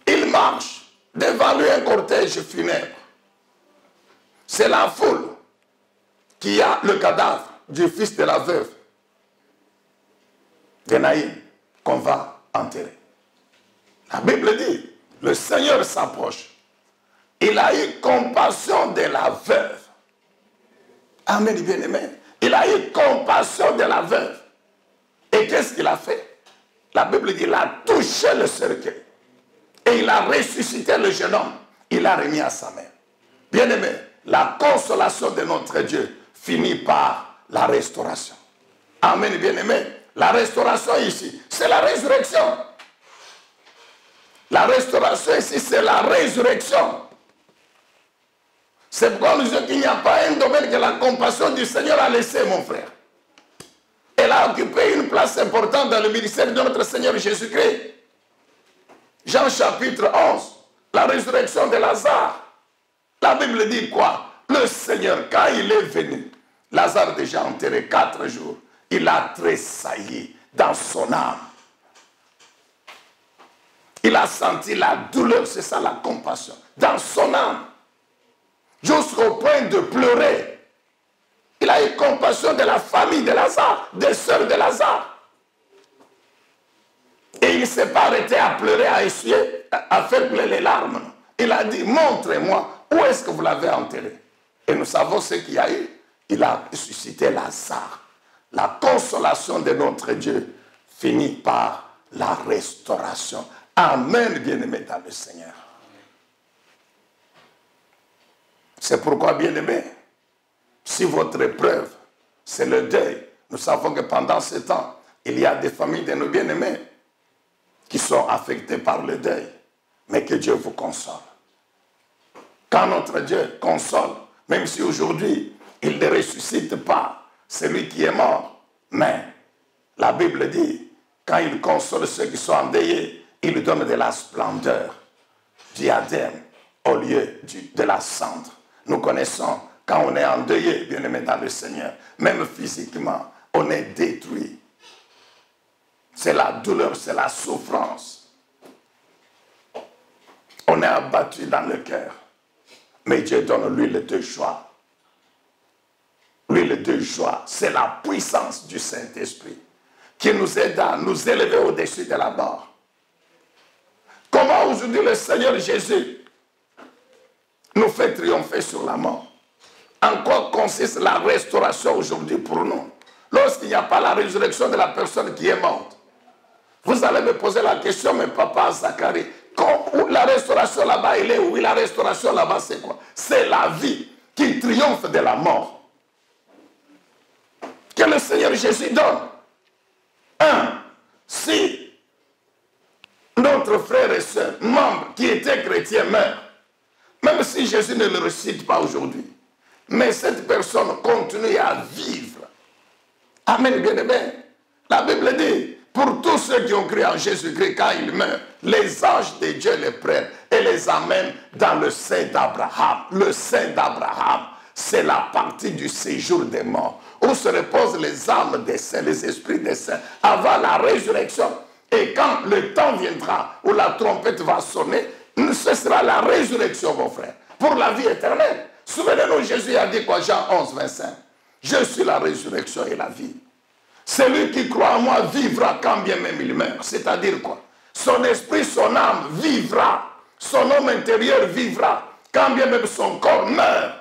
[SPEAKER 1] il marche devant lui un cortège funèbre. C'est la foule qui a le cadavre du fils de la veuve de Naïm qu'on va enterrer. La Bible dit, le Seigneur s'approche. Il a eu compassion de la veuve. Amen, bien-aimé. Il a eu compassion de la veuve. Et qu'est-ce qu'il a fait? La Bible dit, il a touché le cercueil. Et il a ressuscité le jeune homme. Il l'a remis à sa mère. Bien-aimé, la consolation de notre Dieu finit par la restauration. Amen, bien-aimé. La restauration ici, c'est la résurrection. La restauration ici, c'est la résurrection. C'est pourquoi nous disons qu'il n'y a pas un domaine que la compassion du Seigneur a laissé, mon frère. Elle a occupé une place importante dans le ministère de notre Seigneur Jésus-Christ. Jean chapitre 11, la résurrection de Lazare. La Bible dit quoi? Le Seigneur, quand il est venu, Lazare déjà enterré 4 jours, il a tressailli dans son âme. Il a senti la douleur, c'est ça la compassion, dans son âme. jusqu'au point de pleurer. Il a eu compassion de la famille de Lazare, des sœurs de Lazare. Et il ne s'est pas arrêté à pleurer, à essuyer, à faire pleurer les larmes. Il a dit, montrez-moi, où est-ce que vous l'avez enterré? Et nous savons ce qu'il y a eu. Il a ressuscité Lazare. La consolation de notre Dieu finit par la restauration. Amen, bien-aimés dans le Seigneur. C'est pourquoi, bien-aimés, si votre épreuve, c'est le deuil, nous savons que pendant ce temps, il y a des familles de nos bien-aimés qui sont affectées par le deuil, mais que Dieu vous console. Quand notre Dieu console, même si aujourd'hui, il ne ressuscite pas celui qui est mort, mais la Bible dit, quand il console ceux qui sont endeuillés, il donne de la splendeur, diadème, au lieu de la cendre. Nous connaissons, quand on est endeuillé, bien-aimé dans le Seigneur, même physiquement, on est détruit. C'est la douleur, c'est la souffrance. On est abattu dans le cœur. Mais Dieu donne l'huile de joie. L'huile de joie, c'est la puissance du Saint-Esprit qui nous aide à nous élever au-dessus de la mort. Comment aujourd'hui le Seigneur Jésus nous fait triompher sur la mort? En quoi consiste la restauration aujourd'hui pour nous? Lorsqu'il n'y a pas la résurrection de la personne qui est morte. Vous allez me poser la question, mais papa Zacharie, la restauration là-bas, elle est où? La restauration là-bas, c'est quoi? C'est la vie qui triomphe de la mort. Que le Seigneur Jésus donne. Si notre frère et soeur, membre qui était chrétien, meurt, même si Jésus ne le ressuscite pas aujourd'hui, mais cette personne continue à vivre. Amen, bien-aimé. La Bible dit, pour tous ceux qui ont cru en Jésus-Christ, quand ils meurent, les anges de Dieu les prennent et les amènent dans le sein d'Abraham. Le sein d'Abraham, c'est la partie du séjour des morts, où se reposent les âmes des saints, les esprits des saints, avant la résurrection. Et quand le temps viendra, où la trompette va sonner, ce sera la résurrection, mon frère, pour la vie éternelle. Souvenez-nous, Jésus a dit quoi, Jean 11, 25. Je suis la résurrection et la vie. Celui qui croit en moi vivra quand bien même il meurt. C'est-à-dire quoi? Son esprit, son âme vivra. Son homme intérieur vivra quand bien même son corps meurt.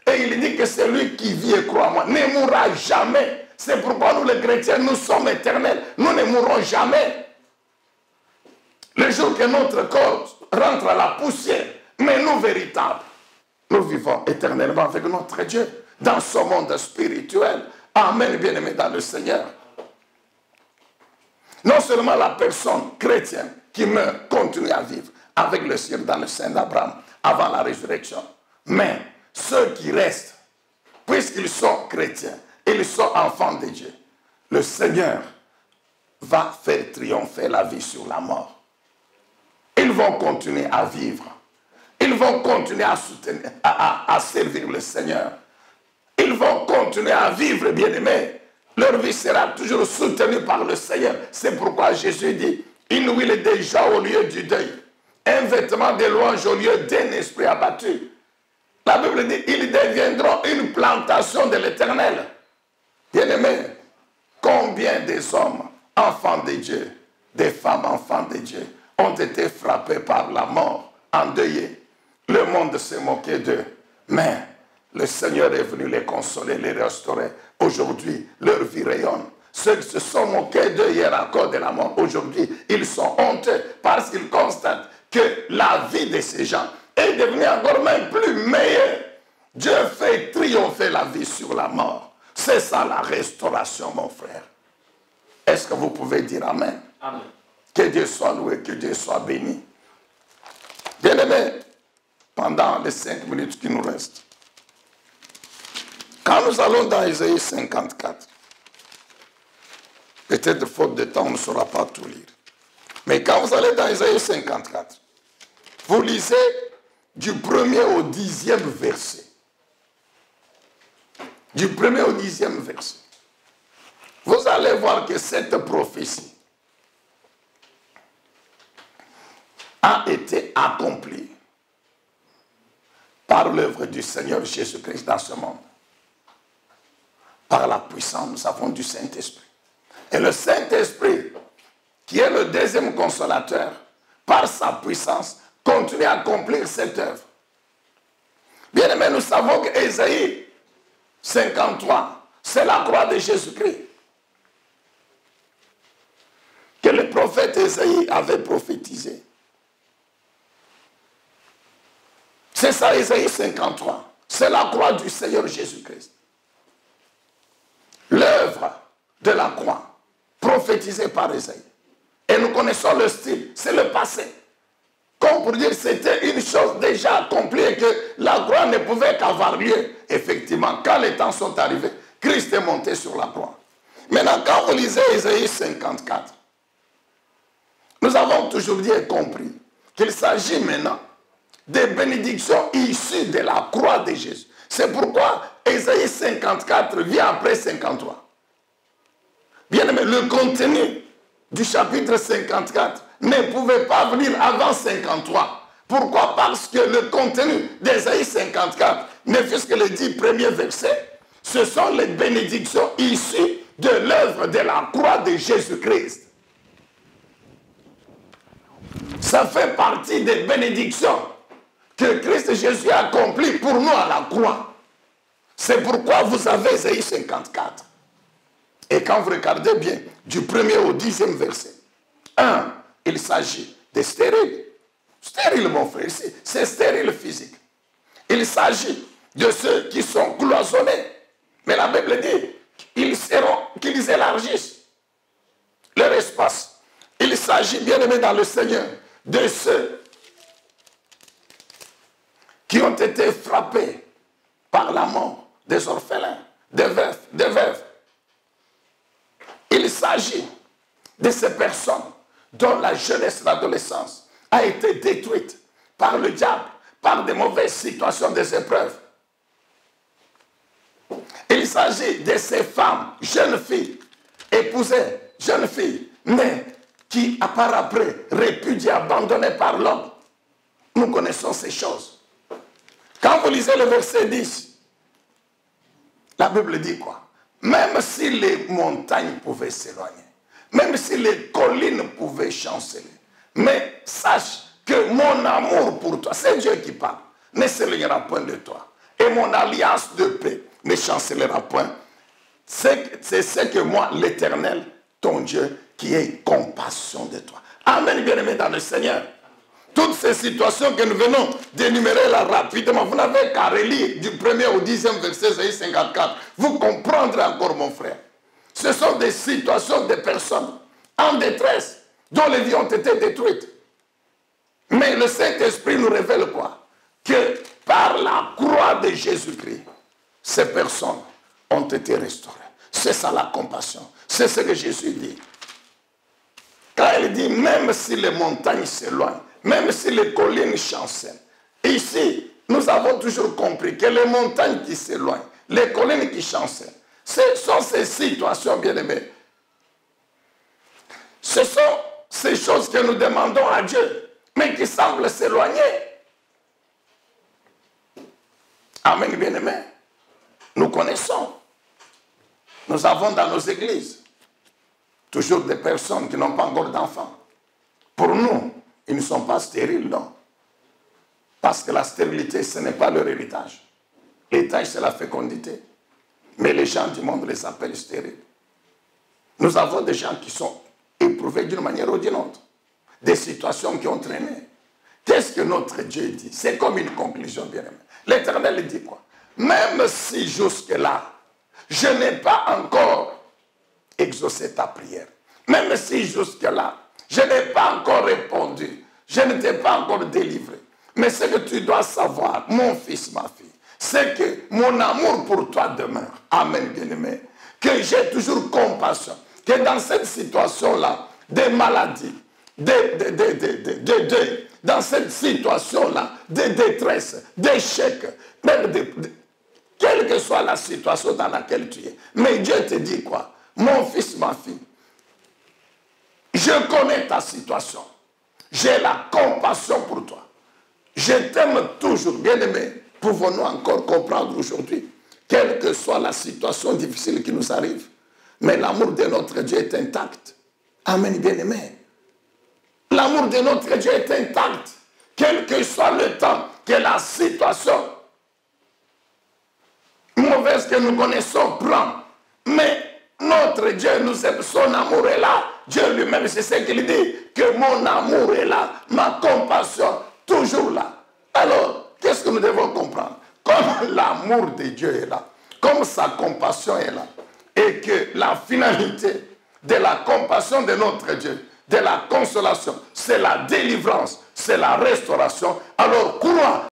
[SPEAKER 1] Et il dit que celui qui vit et croit en moi ne mourra jamais. C'est pourquoi nous les chrétiens, nous sommes éternels. Nous ne mourrons jamais. Le jour que notre corps rentre à la poussière, mais nous véritables, nous vivons éternellement avec notre Dieu dans ce monde spirituel. Amen, bien-aimé dans le Seigneur. Non seulement la personne chrétienne qui meurt continue à vivre avec le Seigneur dans le sein d'Abraham avant la résurrection, mais ceux qui restent, puisqu'ils sont chrétiens, ils sont enfants de Dieu, le Seigneur va faire triompher la vie sur la mort. Ils vont continuer à vivre. Ils vont continuer à soutenir, à servir le Seigneur. Ils vont continuer à vivre, bien-aimés. Leur vie sera toujours soutenue par le Seigneur. C'est pourquoi Jésus dit, une huile de joie au lieu du deuil, un vêtement de louange au lieu d'un esprit abattu. La Bible dit, ils deviendront une plantation de l'Éternel. Bien-aimés, combien des hommes, enfants de Dieu, des femmes enfants de Dieu, ont été frappés par la mort, endeuillés. Le monde s'est moqué d'eux, mais le Seigneur est venu les consoler, les restaurer. Aujourd'hui, leur vie rayonne. Ceux qui se sont moqués d'eux hier encore de la mort, aujourd'hui, ils sont honteux parce qu'ils constatent que la vie de ces gens est devenue encore même plus meilleure. Dieu fait triompher la vie sur la mort. C'est ça la restauration, mon frère. Est-ce que vous pouvez dire Amen? Amen. Que Dieu soit loué, que Dieu soit béni. Bien-aimés, pendant les 5 minutes qui nous restent, quand nous allons dans Isaïe 54, peut-être faute de temps, on ne saura pas tout lire. Mais quand vous allez dans Isaïe 54, vous lisez du 1er au 10e verset. Du 1er au 10e verset. Vous allez voir que cette prophétie a été accomplie par par l'œuvre du Seigneur Jésus-Christ dans ce monde. Par la puissance, nous avons du Saint-Esprit. Et le Saint-Esprit, qui est le deuxième consolateur, par sa puissance, continue à accomplir cette œuvre. Bien aimé, nous savons que Ésaïe 53, c'est la croix de Jésus-Christ. Que le prophète Ésaïe avait prophétisé. C'est ça, Ésaïe 53. C'est la croix du Seigneur Jésus-Christ. L'œuvre de la croix, prophétisée par Ésaïe. Et nous connaissons le style, c'est le passé. Comme pour dire c'était une chose déjà accomplie et que la croix ne pouvait qu'avoir lieu. Effectivement, quand les temps sont arrivés, Christ est monté sur la croix. Maintenant, quand vous lisez Ésaïe 54, nous avons toujours dit et compris qu'il s'agit maintenant des bénédictions issues de la croix de Jésus. C'est pourquoi Ésaïe 54 vient après 53. Bien aimé, le contenu du chapitre 54 ne pouvait pas venir avant 53. Pourquoi? Parce que le contenu d'Ésaïe 54, ne fût-ce que les 10 premiers versets, ce sont les bénédictions issues de l'œuvre de la croix de Jésus-Christ. Ça fait partie des bénédictions que Christ Jésus a accomplies pour nous à la croix. C'est pourquoi vous avez Ésaïe 54. Et quand vous regardez bien, du 1er au 10e verset, 1, il s'agit de stériles. Stérile, mon frère, c'est stérile physique. Il s'agit de ceux qui sont cloisonnés. Mais la Bible dit qu'ils élargissent leur espace. Il s'agit, bien aimé dans le Seigneur, de ceux qui ont été frappés par la mort, des orphelins, des veuves. Il s'agit de ces personnes dont la jeunesse et l'adolescence a été détruite par le diable, par des mauvaises situations, des épreuves. Il s'agit de ces femmes, jeunes filles, épousées, jeunes filles, mais qui, à part après, répudiées, abandonnées par l'homme. Nous connaissons ces choses. Quand vous lisez le verset 10, la Bible dit quoi? Même si les montagnes pouvaient s'éloigner, même si les collines pouvaient chanceler, mais sache que mon amour pour toi, c'est Dieu qui parle, ne s'éloignera point de toi. Et mon alliance de paix ne chancelera point. C'est ce que moi, l'Éternel, ton Dieu, qui ait compassion de toi. Amen, bien-aimé dans le Seigneur. Toutes ces situations que nous venons d'énumérer là rapidement, vous n'avez qu'à relire du 1er au 10e verset Ésaïe 54. Vous comprendrez encore, mon frère. Ce sont des situations de personnes en détresse, dont les vies ont été détruites. Mais le Saint-Esprit nous révèle quoi? Que par la croix de Jésus-Christ, ces personnes ont été restaurées. C'est ça la compassion. C'est ce que Jésus dit. Quand il dit, même si les montagnes s'éloignent, même si les collines chancellent. Ici, nous avons toujours compris que les montagnes qui s'éloignent, les collines qui chancellent, ce sont ces situations, bien aimées. Ce sont ces choses que nous demandons à Dieu, mais qui semblent s'éloigner. Amen, bien aimé. Nous connaissons. Nous avons dans nos églises toujours des personnes qui n'ont pas encore d'enfants. Pour nous, ils ne sont pas stériles, non. Parce que la stérilité, ce n'est pas leur héritage. L'héritage, c'est la fécondité. Mais les gens du monde les appellent stériles. Nous avons des gens qui sont éprouvés d'une manière ou d'une autre. Des situations qui ont traîné. Qu'est-ce que notre Dieu dit? C'est comme une conclusion, bien aimée. L'Éternel dit quoi? Même si jusque-là, je n'ai pas encore exaucé ta prière. Même si jusque-là, je n'ai pas encore répondu. Je ne t'ai pas encore délivré. Mais ce que tu dois savoir, mon fils, ma fille, c'est que mon amour pour toi demeure. Amen, bien-aimé. Que j'ai toujours compassion. Que dans cette situation-là, des maladies, des deuils, dans cette situation-là, de détresse, d'échec, même quelle que soit la situation dans laquelle tu es. Mais Dieu te dit quoi? Mon fils, ma fille, je connais ta situation. J'ai la compassion pour toi. Je t'aime toujours, bien-aimé. pouvons-nous encore comprendre aujourd'hui, quelle que soit la situation difficile qui nous arrive, mais l'amour de notre Dieu est intact. Amen, bien-aimé. L'amour de notre Dieu est intact, quel que soit le temps, que la situation mauvaise que nous connaissons prend. Mais notre Dieu nous aime, son amour est là. Dieu lui-même, c'est ce qu'il dit, que mon amour est là, ma compassion toujours là. Alors, qu'est-ce que nous devons comprendre? Comme l'amour de Dieu est là, comme sa compassion est là, et que la finalité de la compassion de notre Dieu, de la consolation, c'est la délivrance, c'est la restauration. Alors, crois,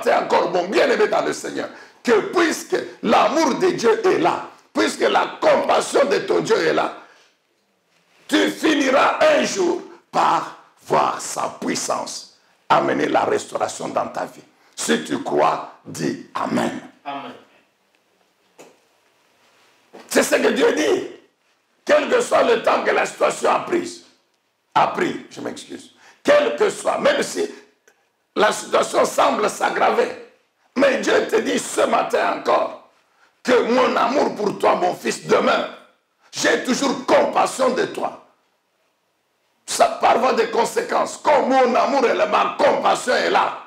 [SPEAKER 1] c'est encore bon, bien-aimé dans le Seigneur, que puisque l'amour de Dieu est là, puisque la compassion de ton Dieu est là, tu finiras un jour par voir sa puissance amener la restauration dans ta vie. Si tu crois, dis Amen. Amen. C'est ce que Dieu dit. Quel que soit le temps que la situation a pris, je m'excuse. Quel que soit, même si la situation semble s'aggraver, mais Dieu te dit ce matin encore que mon amour pour toi, mon fils, demeure. J'ai toujours compassion de toi. Ça par voie de conséquences, comme mon amour est là, ma compassion est là.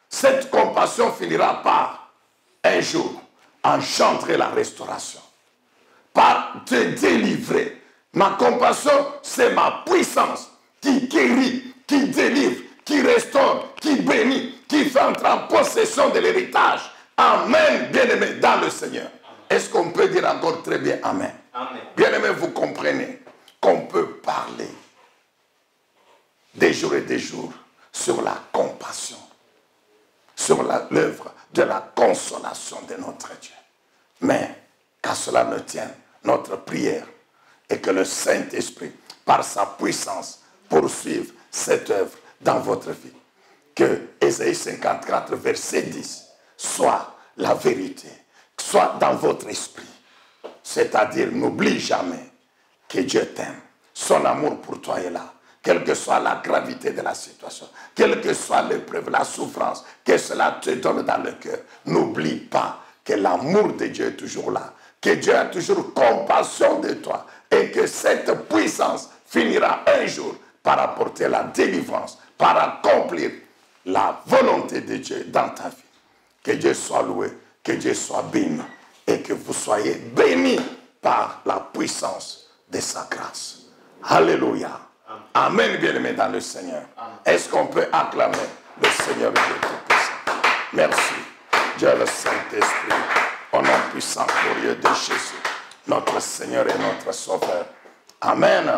[SPEAKER 1] Cette compassion finira par, un jour, engendrer la restauration. Par te délivrer. Ma compassion, c'est ma puissance qui guérit, qui délivre, qui restaure, qui bénit, qui fait entrer en possession de l'héritage. Amen, bien-aimé, dans le Seigneur. Est-ce qu'on peut dire encore très bien Amen? Amen. Bien-aimé, vous comprenez qu'on peut parler des jours et des jours sur la compassion, sur l'œuvre de la consolation de notre Dieu. Mais qu'à cela ne tienne, notre prière et que le Saint-Esprit, par sa puissance, poursuive cette œuvre dans votre vie. Que Ésaïe 54, verset 10, soit la vérité, soit dans votre esprit. C'est-à-dire, n'oublie jamais que Dieu t'aime. Son amour pour toi est là. Quelle que soit la gravité de la situation, quelle que soit l'épreuve, la souffrance, que cela te donne dans le cœur, n'oublie pas que l'amour de Dieu est toujours là, que Dieu a toujours compassion de toi et que cette puissance finira un jour par apporter la délivrance, par accomplir la volonté de Dieu dans ta vie. Que Dieu soit loué, que Dieu soit béni et que vous soyez bénis par la puissance de sa grâce. Alléluia. Amen, bien-aimé dans le Seigneur. Est-ce qu'on peut acclamer le Seigneur Dieu Tout-Puissant? Merci. Dieu le Saint-Esprit, au nom puissant, glorieux de Jésus, notre Seigneur et notre Sauveur. Amen.